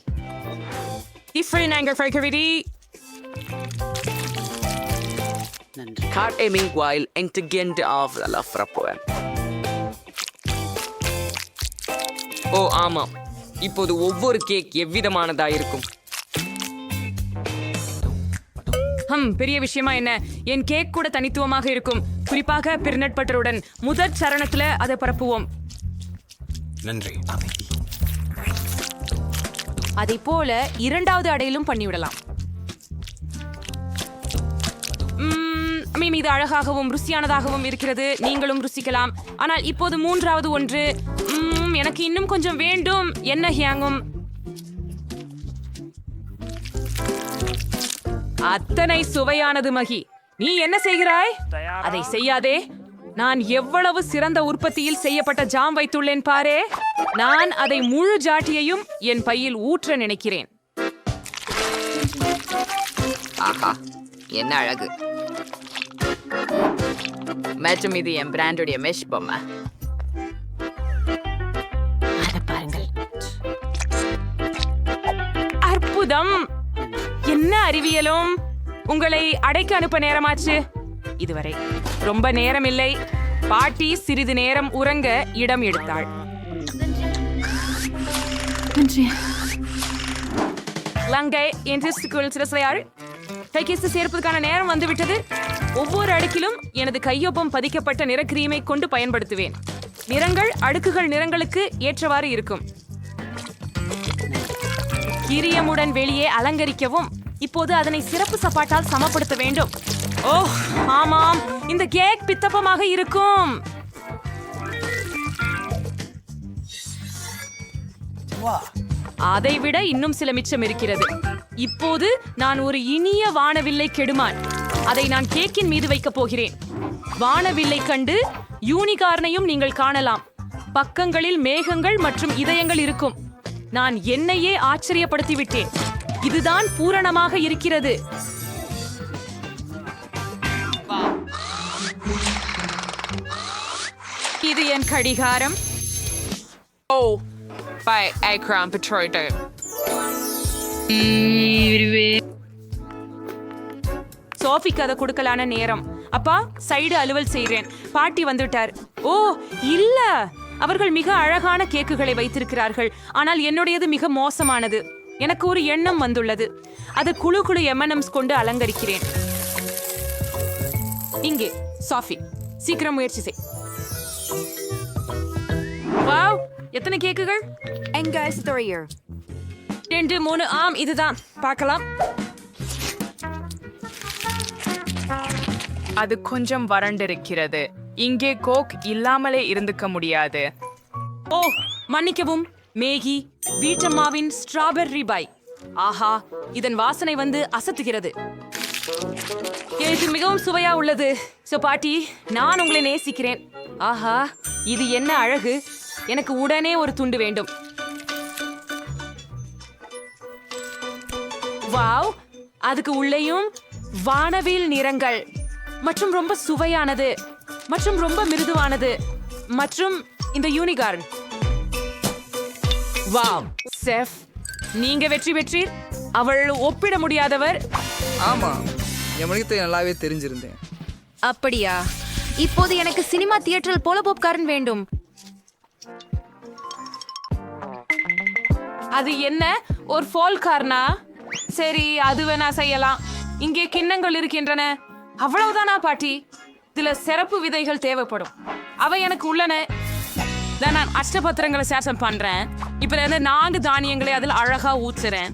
ஓ ஆமாம், இப்போது ஒவ்வொரு கேக் எவ்விதமானதாயிருக்கும்? பெரிய விஷயமா என்ன? என் கேக் கூட தனித்துவமாக இருக்கும், குறிப்பாக பிர்னட் பட்டருடன். முதற் சரணத்துல அதை பரப்புவோம். நன்றி. அதை போல 2வது அடையிலும் பண்ணிவிடலாம். இது அழகாகவும் ருசியானதாகவும் இருக்கிறது. நீங்களும் ருசிக்கலாம். ஆனால் இப்போது 3வது ஒன்று. எனக்கு இன்னும் கொஞ்சம் வேண்டும். என்ன ஹியாங்கும்? அத்தனை சுவையானது மகி. நீ என்ன செய்கிறாய்? அதை செய்யாதே. நான் எவ்வளவு சிறந்த உற்பத்தியில் செய்யப்பட்ட ஜாம் வைத்துள்ளேன் பாரே. நான் அதை முழு ஜாட்டியையும் என் பையில் ஊற்ற நினைக்கிறேன். ஆஹா, என்ன அழகு. மற்றும் இது என் பிராண்டுடைய மெஷ் பொம்மை. அதை பாருங்கள். அற்புதம். என்ன அறிவியலும். உங்களை அடைக்க அனுப்ப நேரமாச்சு. இதுவரை ரொம்ப நேரம் இல்லை. பாட்டி சிறிது நேரம் உறங்க இடம் எடுத்தாள். லங்கை என்று சிறசையாள். கைகேசு சேர்ப்பதற்கான நேரம் வந்துவிட்டது. ஒவ்வொரு அடுக்கிலும் எனது கையொப்பம் பதிக்கப்பட்ட நிற கிரீமை கொண்டு பயன்படுத்துவேன். நிறங்கள் அடுக்குகள் நிறங்களுக்கு ஏற்றவாறு இருக்கும். கிரியமுடன் வெளியே அலங்கரிக்கவும். இப்போது அதனை சிறப்பு சப்பாட்டால் சமப்படுத்த வேண்டும். ஓ ஆமாம், இந்த கேக் பித்தப்பமாக இருக்கும். அதைவிட இன்னும் சில மிச்சம் இருக்கிறது. இப்போது நான் ஒரு இனிய வானவில்லை கெடுமான். அதை நான் கேக்கின் மீது வைக்கப் போகிறேன். வானவில்லை கண்டு யூனிகார்னையும் நீங்கள் காணலாம். பக்கங்களில் மேகங்கள் மற்றும் இதயங்கள் இருக்கும். நான் என்னையே ஆச்சரியப்படுத்தி விட்டேன். இதுதான் பூரணமாக இருக்கிறது. இது என் கடிகாரம். ஓ பை ஐக்ராம் பெட்ரோய்டு. சோஃபிக்கு அதை கொடுக்கலான நேரம். அப்பா, சைடு அலுவல் செய்கிறேன். பாட்டி வந்துட்டார். ஓ இல்ல, அவர்கள் மிக அழகான கேக்குகளை வைத்திருக்கிறார்கள். ஆனால் என்னுடையது மிக மோசமானது. எனக்கு ஒரு எண்ணம் வந்துள்ளது. அதை குழு குழு M&Ms கொண்டு அலங்கரிக்கிறேன். இங்கே சோஃபி, சீக்கிரம் முயற்சி செய். வாவ், எத்தனை கேக்குகள்? 2 3. ஆம், இதுதான். பார்க்கலாம். அது கொஞ்சம் வறண்டிருக்கிறது. இங்கே கோக் இல்லாமலே இருந்துக்க முடியாது. ஓ மன்னிக்கவும். மேகி, வீட்டம்மாவின் ஸ்ட்ராபெர்ரி பை. ஆஹா, இதன் வாசனை வந்து அசத்துகிறது. இது மிகவும் சுவையா உள்ளது. சோ பாட்டி, நான் உங்களை நேசிக்கிறேன். ஆஹா, இது என்ன அழகு. எனக்கு உடனே ஒரு துண்டு வேண்டும். வாவ், அதுக்கு உள்ளேயும் வானவில் நிறங்கள் மற்றும் ரொம்ப சுவையானது மற்றும் ரொம்ப மிருதுவானது மற்றும் இந்த யூனிகார்ன். வாவ் செஃப், நீங்க வெற்றி பெற்றீர். அவள் ஒப்பிட முடியாதவர். ஆமா, என் மணிக்கு நல்லாவே தெரிஞ்சிருந்தேன். அப்படியா? இப்போது எனக்கு சினிமா தியேட்டரில் போல பாப்கார்ன் வேண்டும். அது என்ன, ஒரு ஃபோல் கார்னா? சரி, அது வேணா செய்யலாம். இங்கே கிண்ணங்கள் இருக்கின்றன. அவ்வளவுதானா பாட்டி? இதுல சிறப்பு விதைகள் தேவைப்படும். அவை எனக்கு உள்ளன. நான் அஷ்டபத்திரங்களை சேசம் பண்றேன். இப்ப 4 தானியங்களை அதில் அழகா ஊத்துறேன்.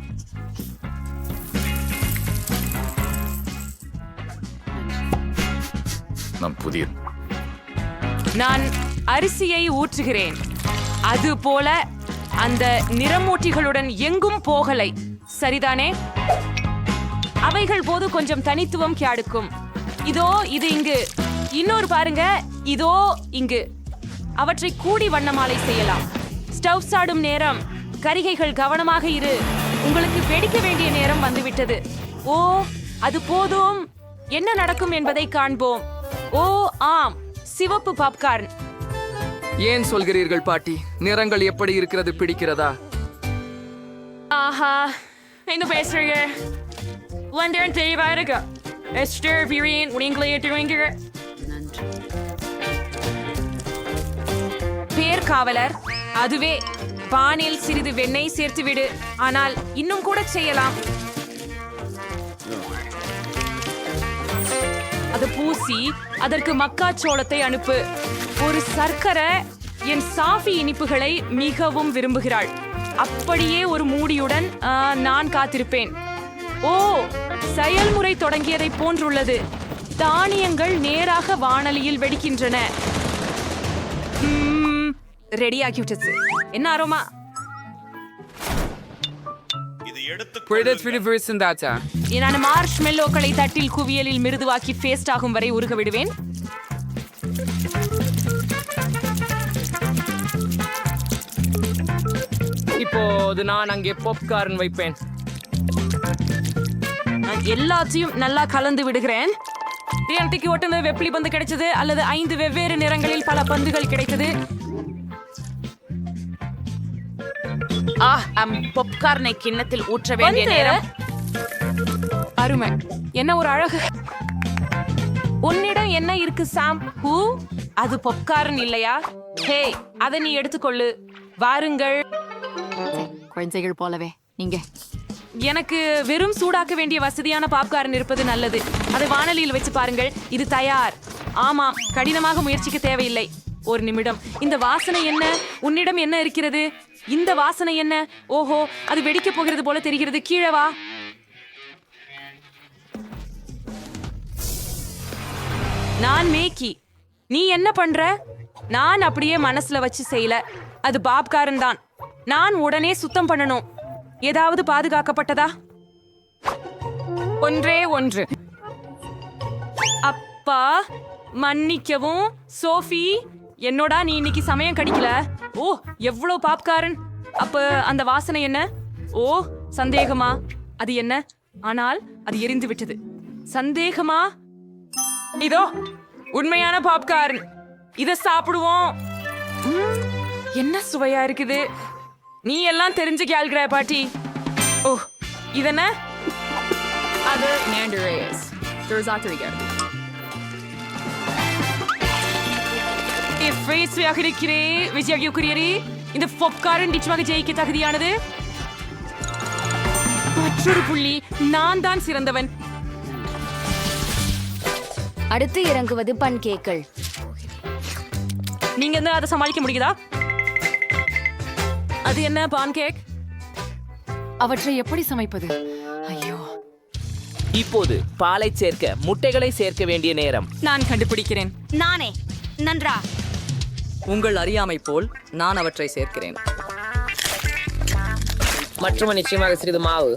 நான் அரிசியை ஊற்றுகிறேன். அது போல அந்த நிறமூட்டிகளுடன் எங்கும் போகலை. சரிதானே? அவைகள் போது கொஞ்சம் தனித்துவம் கியாடுக்கும். இதோ இது இங்கு. இன்னொரு பாருங்க, இதோ இங்கு. அவற்றை கூடி வண்ணமாலை செய்யலாம். ஸ்டவ் சாடும் நேரம். கரிகைகள் கவனமாக இரு. உங்களுக்கு வெடிக்க வேண்டிய நேரம் வந்துவிட்டது. ஓ, அது போதும். என்ன நடக்கும் என்பதை காண்போம். ஓ ஆம், சிவப்பு பாப்கார்ன். ஏன் சொல்கிறீர்கள் பாட்டி? நிறங்கள் எப்படி இருக்கிறது, பிடிக்கிறதா? ஆஹா, என்ன பேசுறீங்க? லண்டன் தெளிவா இருக்கு. எஸ்டர் வீரியன் உங்களை ஏற்றுவீங்க. பேர் காவலர், அதுவே பானில் சிறிது வெண்ணெய் சேர்த்து விடு. ஆனால் இன்னும் கூட செய்யலாம். அது பூசி அதற்கு மக்காச்சோளத்தை அனுப்பு. ஒரு சர்க்கரை என் சாஃபி இனிப்புகளை மிகவும் விரும்புகிறாள். அப்படியே ஒரு மூடியுடன் நான் காத்திருப்பேன். ஓ, செயல்முறை தொடங்கியதை போன்றுள்ளது. தானியங்கள் நேராக வாணலியில் வெடிக்கின்றன. ரெடி ஆகிவிட்டது. என்ன அரோமா? நான் மார்ஷ் மெல்லோக்களை தட்டில் குவியலில் மிருதுவாக்கி பேஸ்ட் ஆகும் வரை உருக விடுவேன். இப்போது நான் அங்கே பாப்கார்ன் வைப்பேன். நான் எல்லாத்தையும் நல்லா கலந்து விடுகிறேன். எனக்கு ஒட்டுன வெப்பிலி பந்து கிடைச்சது, அல்லது 5 வெவ்வேறு நிறங்களில் பல பந்துகள் கிடைத்தது. பாப்கார்னை கிண்ணத்தில் ஊற்ற வேண்டிய நேரம். அருமை, என்ன ஒரு அழகு. உன்னிடம் என்ன இருக்கு சாம்? அது பாப்கார்ன் இல்லையா? ஹே, அதை நீ எடுத்துக்கொள்ளு. வாருங்கள். குழந்தைகள் போலவே நீங்க. எனக்கு வெறும் சூடாக்க வேண்டிய வசதியான பாப்கார்ன் இருப்பது நல்லது. அதை வாணலியில் வச்சு பாருங்கள். இது தயார். ஆமாம், கடினமாக முயற்சிக்க தேவையில்லை. ஒரு நிமிடம். இந்த வாசனை என்ன? உன்னிடம் என்ன இருக்கிறது? இந்த வாசனை என்ன? ஓஹோ, அது வெடிக்க போகிறது போல தெரிகிறது. கீழே வா. நான் மேக்கி. நீ என்ன பண்ற? நான் அப்படியே மனசுல வச்சு செய்யல. அது பாப்காரன் தான். நான் உடனே சுத்தம் பண்ணணும். ஏதாவது பாதுகாக்கப்பட்டதா? ஒன்றே ஒன்று. அப்பா, மன்னிக்கவும் சோஃபி. என்னோட நீ இன்னைக்கு சமயம் கிடைக்கல. ஓ, எவ்வளவு பாப்காரன். அப்ப அந்த வாசனை என்ன? ஓ, சந்தேகமா? அது என்ன? ஆனால் அது எரிந்து விட்டது. சந்தேகமா? இதோ உண்மையான பாப்கார்ன். இத சாப்பிடுவோம். என்ன சுவையா இருக்குது. நீ எல்லாம் தெரிஞ்சு கேள்கிற பாட்டி. ஓ, இதென்ன? அது Mandarayas. இந்த பாப்கார்ன் நிச்சயமாக ஜெயிக்க தகுதியானது. மற்றொரு புள்ளி. நான் தான் சிறந்தவன். அடுத்து இறங்குவது பன்கேக்கள். நீங்க என்ன அதை சமாளிக்க முடியுதா? அது என்ன பான்கேக்? அவற்றை எப்படி சமைப்பது? ஐயோ. இப்போது பாலை சேர்க்க முட்டைகளை சேர்க்க வேண்டிய நேரம். நான் கண்டுபிடிக்கிறேன். நானே. நன்றா. உங்கள் அறியாமை போல் நான் அவற்றை சேர்க்கிறேன். மற்றும் நிச்சயமாக சிறிது மாவு.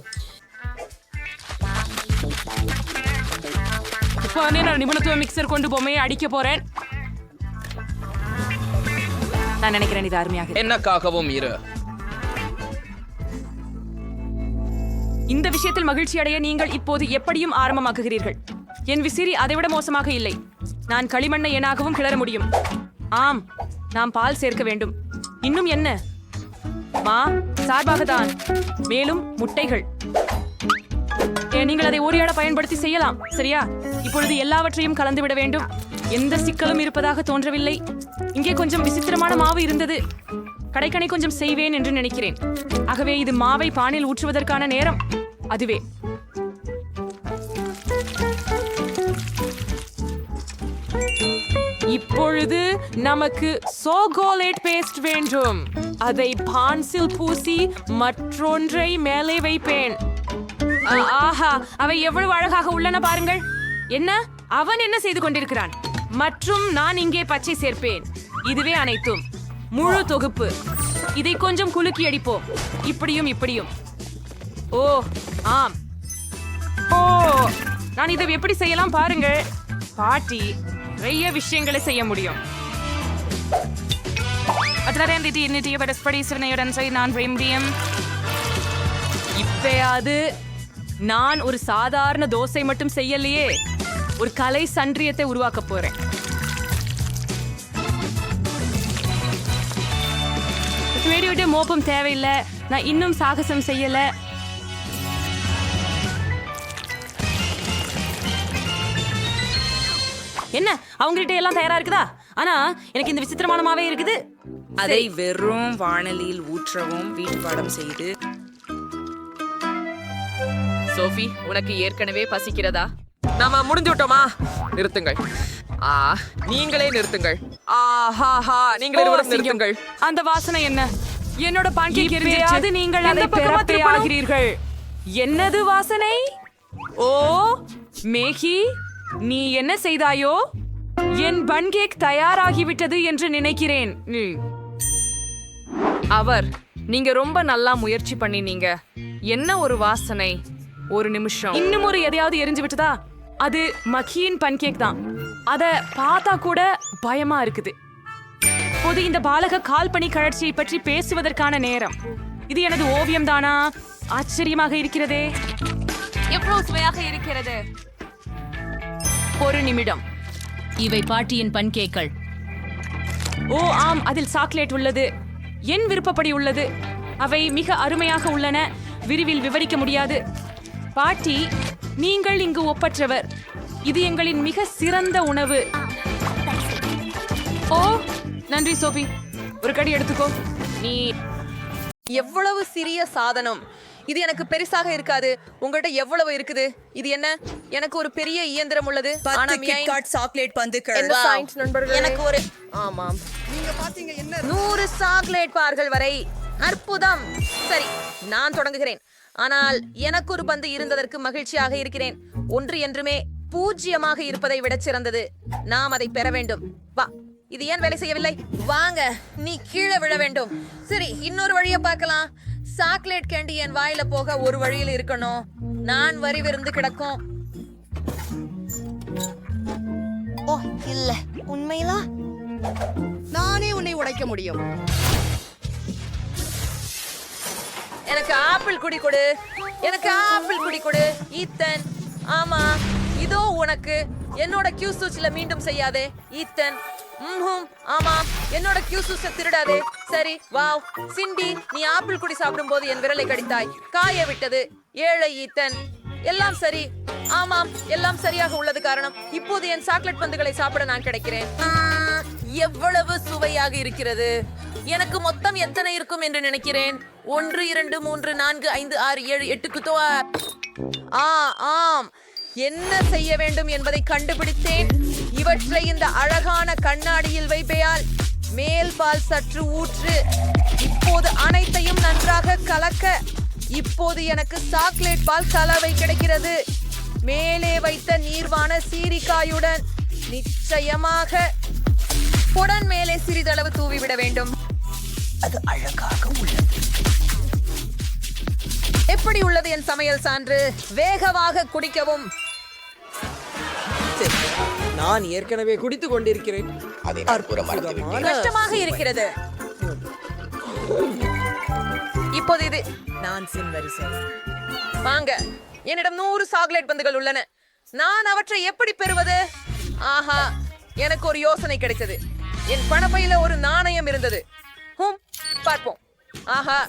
நான் நிபுணத்துவ மிக்சர் கொண்டு பொம்மையை அடிக்க போறேன். நான் நினைக்கிறேன் இது அருமையாக. என்னக்காகவும் இரு. இந்த விஷயத்தில் மகிழ்ச்சி அடைய நீங்கள் இப்போது எப்படியும் ஆரம்பமாக்குகிறீர்கள். என் விசிறி அதைவிட மோசமாக இல்லை. நான் களிமண்ணை எனாகவும் கிளற முடியும். ஆம், நாம் பால் சேர்க்க வேண்டும். இன்னும் என்ன? சார்பாக தான். மேலும் முட்டைகள். நீங்கள் அதை ஓரியாட பயன்படுத்தி செய்யலாம். சரியா? இப்பொழுது எல்லாவற்றையும் கலந்து விட வேண்டும். எந்த சிக்கலும் இருப்பதாக தோன்றவில்லை. இங்கே கொஞ்சம் விசித்திரமான மாவு இருந்தது. கடைக்கணை கொஞ்சம் செய்வேன் என்று நினைக்கிறேன். ஆகவே இது மாவை பானில் ஊற்றுவதற்கான நேரம். அதுவே. இப்பொழுது நமக்கு சோகோலேட் பேஸ்ட் வேண்டும். அதை பான்சில் பூசி மற்றொன்றை மேலே வைப்பேன். ஆஹா, அவை எவ்வளவு அழகாக உள்ளன பாருங்கள். என்ன? அவன் என்ன செய்து கொண்டிருக்கிறான்? மற்றும் நான் இங்கே பச்சை சேர்ப்பேன். இதுவே அனைத்தும். முழு தொகுப்பு. இதை கொஞ்சம் குலுக்கி அடிப்போம். இப்படியும் இப்படியும். ஓ, ஆம். ஓ, நான் இதை எப்படி செய்யலாம் பாருங்கள். பாட்டி நிறைய விஷயங்களை செய்ய முடியும். இப்பயாவது நான் ஒரு சாதாரண தோசை மட்டும் செய்யலையே, ஒரு கலை சன்றியத்தை உருவாக்க போறேன். ஸ்வீடியோட மோப்பம் தேவையில்லை. நான் இன்னும் சாகசம் செய்யல. என்ன அவங்ககிட்ட எல்லாம் தயாரா இருக்குதா? ஆனா எனக்கு இந்த விசித்திரமானமாவே இருக்குது. அதை வெறும் வாணலியில் ஊற்றவும் வீட்டு பாடம் செய்து. சோஃபி, உனக்கு ஏற்கனவே பசிக்கிறதா? நாம முடிஞ்சு விட்டோமா? நிறுத்துங்கள். நீங்களே நிறுத்துங்கள். ஆஹாஹா, நீங்களே இருவரும் நிறுத்துங்கள். அந்த வாசனை என்ன? என்னோட பான்கேக் அது நீங்கள் அதை பெறப்பே ஆகிறீர்கள். என்னது வாசனை? ஓ மேகி, நீ என்ன செய்தாயோ? என் பன்கேக் தயாராகிவிட்டது என்று நினைக்கிறேன். நீங்க ரொம்ப நல்லா முயற்சி பண்ணினீங்க. என்ன ஒரு வாசனை! ஒரு நிமிஷம். இன்னும் ஒரு எதையாவது எரிஞ்சு விட்டதா? அது மக்கியின் பன்கேக் தான். அத பார்த்தா கூட பயமா இருக்குது. பொது இந்த பாலக கால்பனி கழற்சியை பற்றி பேசுவதற்கான நேரம். இது எனது ஓவியம் தானா? ஆச்சரியமாக இருக்கிறதே. எவ்வளவு சுவையாக இருக்கிறது. ஒரு நிமிடம். இவை பாட்டியின் பன்கேக்கள். ஓ ஆம், அதில் சாக்லேட் உள்ளது. என் விருப்பப்படி உள்ளது. அவை மிக அருமையாக உள்ளன. விரிவில் விவரிக்க முடியாது. பாட்டி, நீங்கள் இங்கு ஒப்பற்றவர். இது எங்களின் மிக சிறந்த உணவு. ஓ நன்றி சோபி, ஒரு கடி எடுத்துக்கோ. நீ எவ்வளவு சிறிய சாதனம் இது. எனக்கு பெருசாக இருக்காது. உங்கள்கிட்ட எவ்வளவு இருக்குது? இது என்ன? எனக்கு ஒரு பெரிய இயந்திரம் உள்ளது. சாக்லேட் பந்துகள். என்ன சயின்ஸ் நண்பர்களே? எனக்கு ஒரு ஆமாம், நீங்க பாத்தீங்க என்ன? 100 சாக்லேட் பார்கள் வரை. அற்புதம். சரி, நான் தொடங்குகிறேன். ஆனால் எனக்கு ஒரு பந்து இருந்ததற்கு மகிழ்ச்சியாக இருக்கிறேன். ஒன்று என்றுமே 0 இருப்பதை விட சிறந்தது. நாம் அதை பெற வேண்டும். வா, இது ஏன் வேலை செய்யவில்லை? வாங்க, நீ கீழே விழ வேண்டும். சரி, இன்னொரு வழியை பார்க்கலாம். சாக்லேட் கேண்டி என் வாயில போக ஒரு வழியில் இருக்கணும். நான் வரி விருந்து கிடக்கும். ஓ இல்ல, உண்மையிலா? நானே உன்னை உடைக்க முடியும். எனக்கு ஆப்பிள் குடி கொடு. எனக்கு ஆப்பிள் குடி கொடு ஈத்தன். ஆமா, இதோ உனக்கு. என்னோட கியூசூச்சில மீண்டும் செய்யாதே ஈத்தன். ஆமா, என்னோட கியூசூஸை திருடாதே. சரி, வாவ். சிண்டி, நீ ஆப்பிள் குடி சாப்பிடும் போது என் விரலை கடித்தாய். காய விட்டது. ஏழை ஈத்தன். எல்லாம் சரி. ஆமாம், எல்லாம் சரியாக உள்ளது. காரணம், இப்போது என் சாக்லேட் பந்துகளை சாப்பிட நான் கிடைக்கிறேன். எவ்வளவு சுவையாக இருக்கிறது. எனக்கு மொத்தம் எத்தனை இருக்கும் என்று நினைக்கிறேன்? 1 2 3 4 5 6 7 8 ஆம், என்ன செய்ய வேண்டும் என்பதை கண்டுபிடித்தேன். இவற்றை இந்த அழகான கண்ணாடியில் வைப்பேயால் மேல் பால் சற்று ஊற்று. இப்போது அனைத்தையும் நன்றாக கலக்க. இப்போது எனக்கு சாக்லேட் பால் கலவை கிடைக்கிறது. மேலே வைத்த நீர்வான சீரிக்காயுடன். நிச்சயமாக புடன் மேலே சிறிதளவு தூவிவிட வேண்டும். அது அழகாக உள்ளது. எப்படி உள்ளது என் சமையல் சான்று? வேகமாக குடிக்கவும். நான் ஏற்கனவே குடித்துக் கொண்டிருக்கிறேன். கஷ்டமாக இருக்கிறது. இப்போது இது நான் வரிசை. வாங்க, என்னிடம் 100 சாக்லேட் பந்துகள் உள்ளன. நான் அவற்றை எப்படி பெறுவது? ஆஹா, எனக்கு ஒரு யோசனை கிடைத்தது. என் பணப்பையில ஒரு நாணயம் இருந்தது. பார்ப்போம். ஆஹா,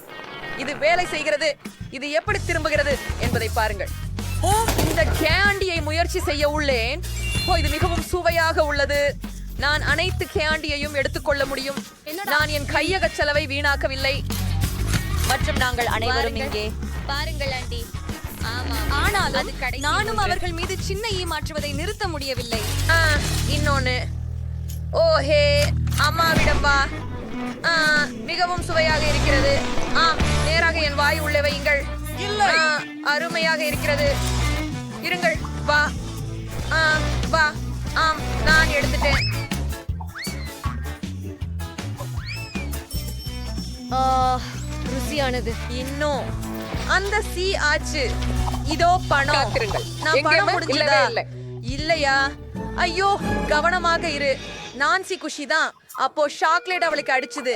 இது வேலை செய்கிறது. இது எப்படி திரும்புகிறது என்பதை பாருங்கள். இந்த கேண்டியை முயற்சி செய்ய உள்ளேன். இது மிகவும் சுவையாக உள்ளது. நான் அனைத்து கேண்டியையும் எடுத்துக்கொள்ள முடியும். நான் என் கையக செலவை வீணாக்கவில்லை. மற்றும் நாங்கள் அனைவரும் இங்கே பாருங்கள் ஆண்டி. ஆனாலும் நானும் அவர்கள் மீது சின்ன மாற்றுவதை நிறுத்த முடியவில்லை. இன்னொன்னு. ஓஹே, அம்மாவிடம் வா. மிகவும் சுவையாக இருக்கிறது. நேராக என் வாய் உள்ளே வையுங்கள். அருமையாக இருக்கிறது. இருங்கள். வா. வா. நான் எடுத்துட்டேன். ருசியானது. இன்னும் அந்த சி ஆச்சு. இதோ பணம். நான் பணம் முடிஞ்சதா? இல்லையா? ஐயோ, கவனமாக இரு. நான்சி குஷி தான். அப்போ சாக்லேட் அவளுக்கு அடிச்சது.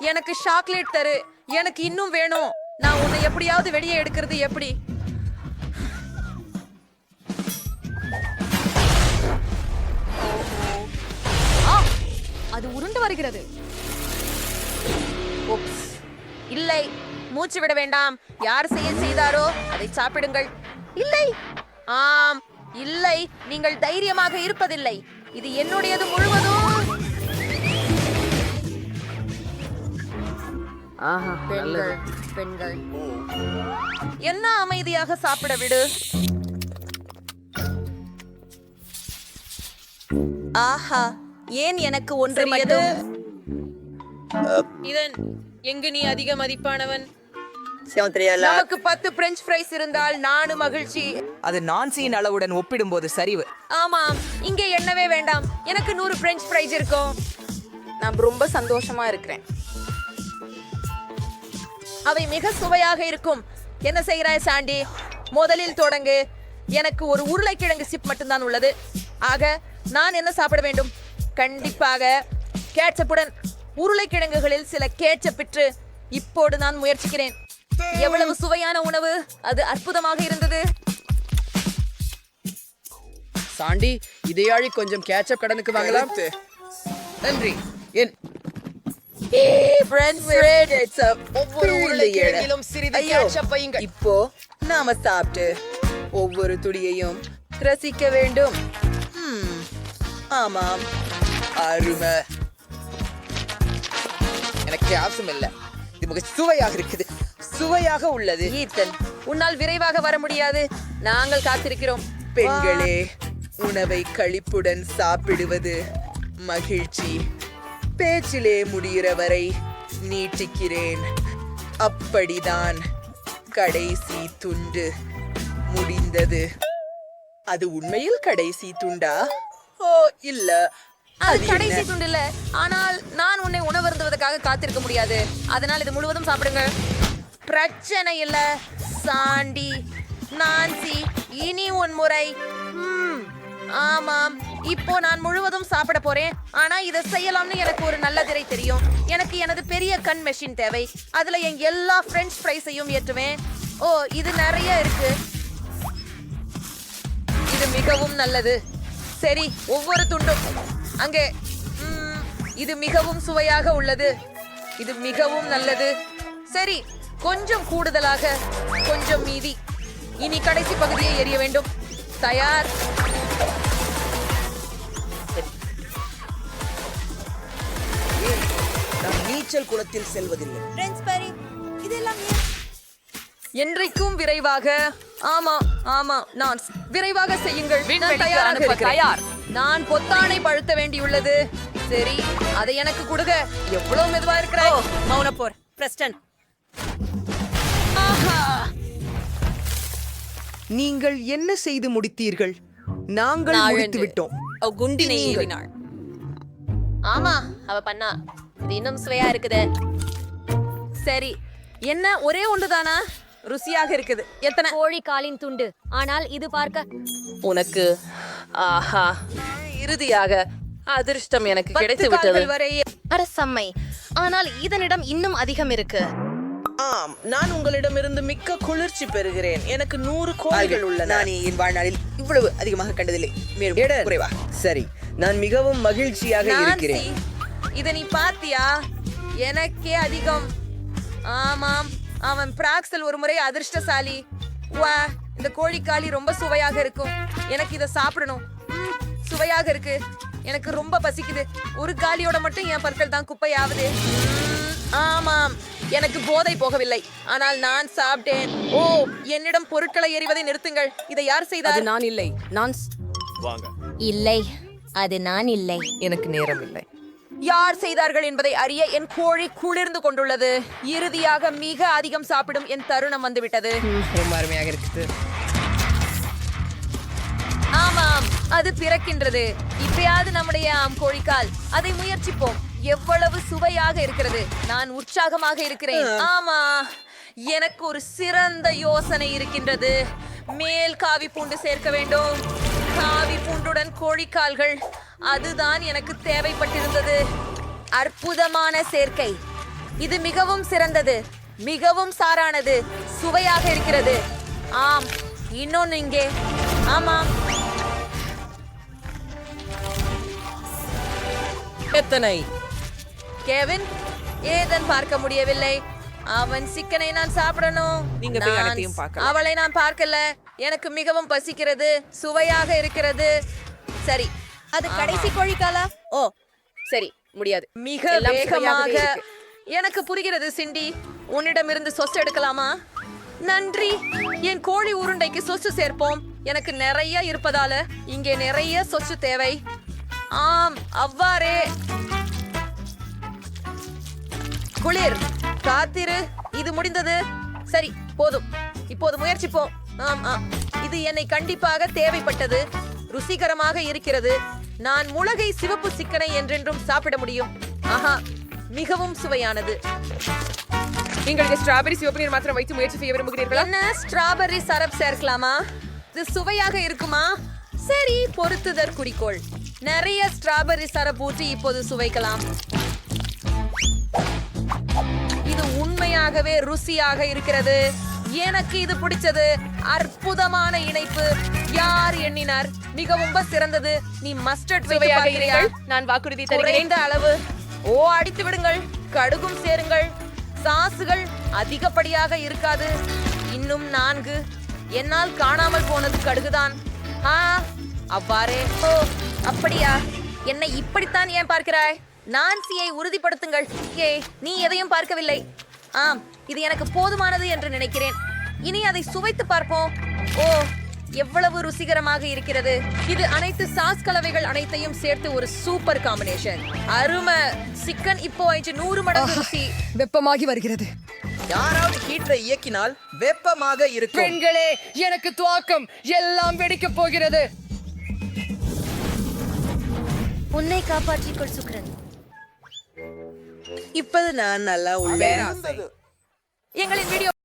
எனக்கு சாக்லேட் தரு. எனக்கு இன்னும் வேணும். நான் உன்னை எப்படியாவது வெளியே எடுக்கிறது எப்படி? அது உருண்டு வருகிறது. இல்லை, மூச்சு விட வேண்டாம். யார் செய்தாரோ அதை சாப்பிடுங்கள். இல்லை, ஆம், இல்லை, நீங்கள் தைரியமாக இருப்பதில்லை. இது என்னுடையது முழுவதும். பெண்கள், பெண்கள், என்ன அமைதியாக சாப்பிட விடு. ஆஹா, ஏன் எனக்கு ஒன்று மட்டும்? இதன் எங்கு நீ அதிக மதிப்பானவன்? நமக்கு 10 பிரெஞ்ச் ஃப்ரைஸ் இருந்தால் நானும் மகிழ்ச்சி. அது நான்சியின் அளவுடன் ஒப்பிடும்போது சரிவு. ஆமாம், இங்கே எண்ணவே வேண்டாம். எனக்கு 100 பிரெஞ்ச் ஃப்ரைஸ் இருக்கும். நான் ரொம்ப சந்தோஷமா இருக்கிறேன். அவை மிக சுவையாக இருக்கும். என்ன செய்கிறாய் சாண்டி? முதலில் தொடங்கு. எனக்கு ஒரு உருளைக்கிழங்கு சிப் மட்டும்தான் உள்ளது. ஆக நான் என்ன சாப்பிட வேண்டும்? கண்டிப்பாக கேட்சப்புடன். உருளைக்கிழங்குகளில் சில கேட்சப்பிற்று. இப்போது நான் முயற்சிக்கிறேன். எவ்வளவு சுவையான உணவு! அது அற்புதமாக இருந்தது. சாண்டி, இதையாழி கொஞ்சம் கேட்சப் கடனுக்கு வாங்கலாம். நன்றி. என் ஒவ்வொரு உருளைக்கிழங்கிலும் சிறிது கேட்சப் வையுங்கள். இப்போ நாம சாப்பிட்டு ஒவ்வொரு துளியையும் ரசிக்க வேண்டும். ஆமாம், அருமை. எனக்கு அவசியம் இல்ல. இது மிக சுவையாக இருக்குது. சுவையாக உள்ளது. ஈத்தன், உன்னால் விரைவாக வர முடியாது. நாங்கள் காத்திருக்கிறோம். பெண்களே, உணவை களிப்புடன் சாப்பிடுவது மகிழ்ச்சி. பேச்சிலே முடிகிற வரை நீட்டிக்கிறேன். அப்படிதான் கடைசி துண்டு முடிந்தது. அது உண்மையில் கடைசி துண்டா? ஓ இல்ல, அது கடைசி துண்டு இல்ல. ஆனால் நான் உன்னை உணவருந்துவதற்காக காத்திருக்க முடியாது. அதனால் இது முழுவதும் சாப்பிடுங்க. பிரச்சனை இல்ல சாண்டி. நான்சி, இனி உன் முறை. ஆமாம், இப்போ நான் முழுவதும் சாப்பிட போறேன். ஆனா இதை செய்யலாம்னு எனக்கு ஒரு நல்ல திரை தெரியும். எனக்கு எனது பெரிய கண் மெஷின் தேவை. அதுல என் எல்லா பிரெஞ்ச் ஃப்ரைஸையும் ஏற்றுவேன். ஓ, இது நிறைய இருக்கு. இது மிகவும் நல்லது. சரி, ஒவ்வொரு துண்டும் அங்கே. இது மிகவும் சுவையாக உள்ளது. இது மிகவும் நல்லது. சரி, கொஞ்சம் கூடுதலாக, கொஞ்சம் மீதி. இனி கடைசி பகுதியை எரிய வேண்டும். தயார்? நாம் நீச்சல் குளத்தில் செல்வதில்லை. என்றைக்கும் விரைவாக. ஆமா ஆமா, நான் விரைவாக செய்யுங்கள். நான் தயாராக அனுப்ப இருக்கிறேன். தயார். நான் பொத்தானை பழுத்த வேண்டியுள்ளது. சரி, அதை எனக்கு கொடுங்க. எவ்வளவு மெதுவா இருக்கிறாய். மௌனப்போர். பிரஸ்டன். நீங்கள் என்ன செய்து முடித்தீர்கள்? நாங்கள் முடித்து விட்டோம். குண்டினை ஏறினாள். ஆமா, அவ பண்ணா. இது இன்னும் சுவையா இருக்குது. சரி, என்ன ஒரே ஒன்றுதானா? ருசியாக இருக்குது. எத்தனை? கோழி காலின் துண்டு. ஆனால் இது பார்க்க உனக்கு ஆஹா, இறுதியாக அதிர்ஷ்டம் எனக்கு கிடைத்து விட்டது. அரசம்மை. ஆனால் இதனிடம் இன்னும் அதிகம் இருக்கு. ஆம், நான் உங்களிடமிருந்து மிக்க குளிர்ச்சி பெறுகிறேன். எனக்கு 100 கோழிகள் உள்ளன. நான் என் வாழ்நாளில் இவ்வளவு அதிகமாக கண்டதில்லை. மேலும் குறைவா? சரி, நான் மிகவும் மகிழ்ச்சியாக இருக்கிறேன். இத நீ பாத்தியா? எனக்கே அதிகம். ஆமாம், அவன் பிராக்சல் ஒரு முறை அதிர்ஷ்டசாலி. வா, இந்த கோழிக்காலி ரொம்ப சுவையாக இருக்கும். எனக்கு இதை சாப்பிடணும். சுவையாக இருக்கு. எனக்கு ரொம்ப பசிக்குது. ஒரு காலியோட மட்டும் என் பற்கள் தான் குப்பையாவது. ஆமாம், எனக்கு போதை போகவில்லை. ஆனால் நான் சாப்பிட்டேன். ஓ, என்னிடம் பொருட்களை எறிவதை நிறுத்துங்கள். இதை யார் செய்தார்? அது நான் இல்லை. நான் இல்லை, அது நான் இல்லை. எனக்கு நேரம் இல்லை. யார் செய்தார்கள் என்பதை அறிய என் கோழி குளிர்ந்து கொண்டுள்ளது. இறுதியாக மிக அதிகம் சாப்பிடும் என் தருணம் வந்துவிட்டது. ரொம்ப அருமையாக இருக்குது. ஆமாம், அது பிறக்கின்றது. இப்பயாவது நம்முடைய கோழிக்கால். அதை முயற்சிப்போம். எவ்வளவு சுவையாக இருக்கிறது. நான் உற்சாகமாக இருக்கிறேன். ஆமா, எனக்கு ஒரு சிறந்த யோசனை இருக்கின்றது. மேல் காவி பூண்டு சேர்க்க வேண்டும். காவி பூண்டுடன் கோழிக்கால்கள். அதுதான் எனக்கு தேவைப்பட்டிருந்தது. அற்புதமான சேர்க்கை. இது மிகவும் சிறந்தது. மிகவும் சாரானது. சுவையாக இருக்கிறது. ஆம், இன்னொன்னு இங்கே. ஆமாம். எத்தனை? கெவின், ஏதன் பார்க்க முடியவில்லை. அவன் சிக்கனை நான் சாப்பிடணும். நீங்க போய் நான் அனைத்தையும் பார்க்கலாம். அவளை நான் பார்க்கல. எனக்கு மிகவும் பசிக்கிறது. சுவையாக இருக்கிறது. சரி, அது கடைசி கோழிக்காலா? ஓ சரி, முடியாது. மிக எல்லாம் வேகமாக. சுவையாகவே இருக்கு. எனக்கு புரிகிறது சிண்டி. உன்னிடமிருந்து சொஸ் எடுக்கலாமா? நன்றி. என் கோழி உருண்டைக்கு சொச்சு சேர்ப்போம். எனக்கு நிறைய இருப்பதால இங்கே நிறைய சொச்சு தேவை. ஆம், அவ்வாறே. குளிர், காத்திரு. இது முடிந்தது. சரி, போதும். இப்போது முயற்சிப்போம். ஆம், இது என்னை கண்டிப்பாக தேவைப்பட்டது. ருசிகரமாக இருக்கிறது. நான் முளகை சிவப்பு சிக்கனை என்றென்றும் சாப்பிட முடியும். ஆஹா, மிகவும் சுவையானது. நீங்கள் ஸ்ட்ராபெரி சிவப்பு நீர் மாத்திரம் வைத்து முயற்சி செய்ய விரும்புகிறீர்களா? என்ன ஸ்ட்ராபெர்ரி சரப் சேர்க்கலாமா? இது சுவையாக இருக்குமா? சரி, பொறுத்துதற் குறிக்கோள். நிறைய ஸ்ட்ராபெர்ரி சரப் ஊற்றி இப்போது சுவைக்கலாம். இது உண்மையாகவே ருசியாக இருக்கிறது. எனக்கு இது பிடிச்சது. அற்புதமான இணைப்பு. யார் எண்ணினார்? மிகவும் சிறந்தது. நீ மஸ்டர்ட் சுவையாக வைத்து இருங்கள். நான் வாக்குறுதி தருகிறேன். குறைந்த அளவு. ஓ, அடித்து விடுங்கள். கடுகும் சேருங்கள். சாசுகள் அதிகப்படியாக இருக்காது. இன்னும் 4. என்னால் காணாமல் போனது கடுகுதான். அவ்வாறே. ஓ, அப்படியா? என்னை இப்படித்தான் ஏன் பார்க்கிறாய்? நான்சியை உறுதிப்படுத்துங்கள். நீ எதையும் பார்க்கவில்லை. ஆம், இது எனக்கு போதுமானது என்று நினைக்கிறேன். இனி அதை சுவைத்து பார்ப்போம். ஓ, எவ்வளவு ருசிகரமாக இருக்கிறது. இது அனைத்து சாஸ் கலவைகள் அனைத்தையும் சேர்த்து ஒரு சூப்பர் காம்பினேஷன். அருமை. சிக்கன் இப்போ 100 மடங்கு ருசி. வெப்பமாகி வருகிறது. யாராவது ஹீட்டரை இயக்கினால் வெப்பமாக இருக்கும். பெண்களே, எனக்கு துவாக்கம். எல்லாம் வெடிக்கப் போகிறது. உன்னை காப்பாற்றிக்கொள் சுக்ரன். இப்போது நான் நல்லா உள்ளேன். எங்களின் வீடியோ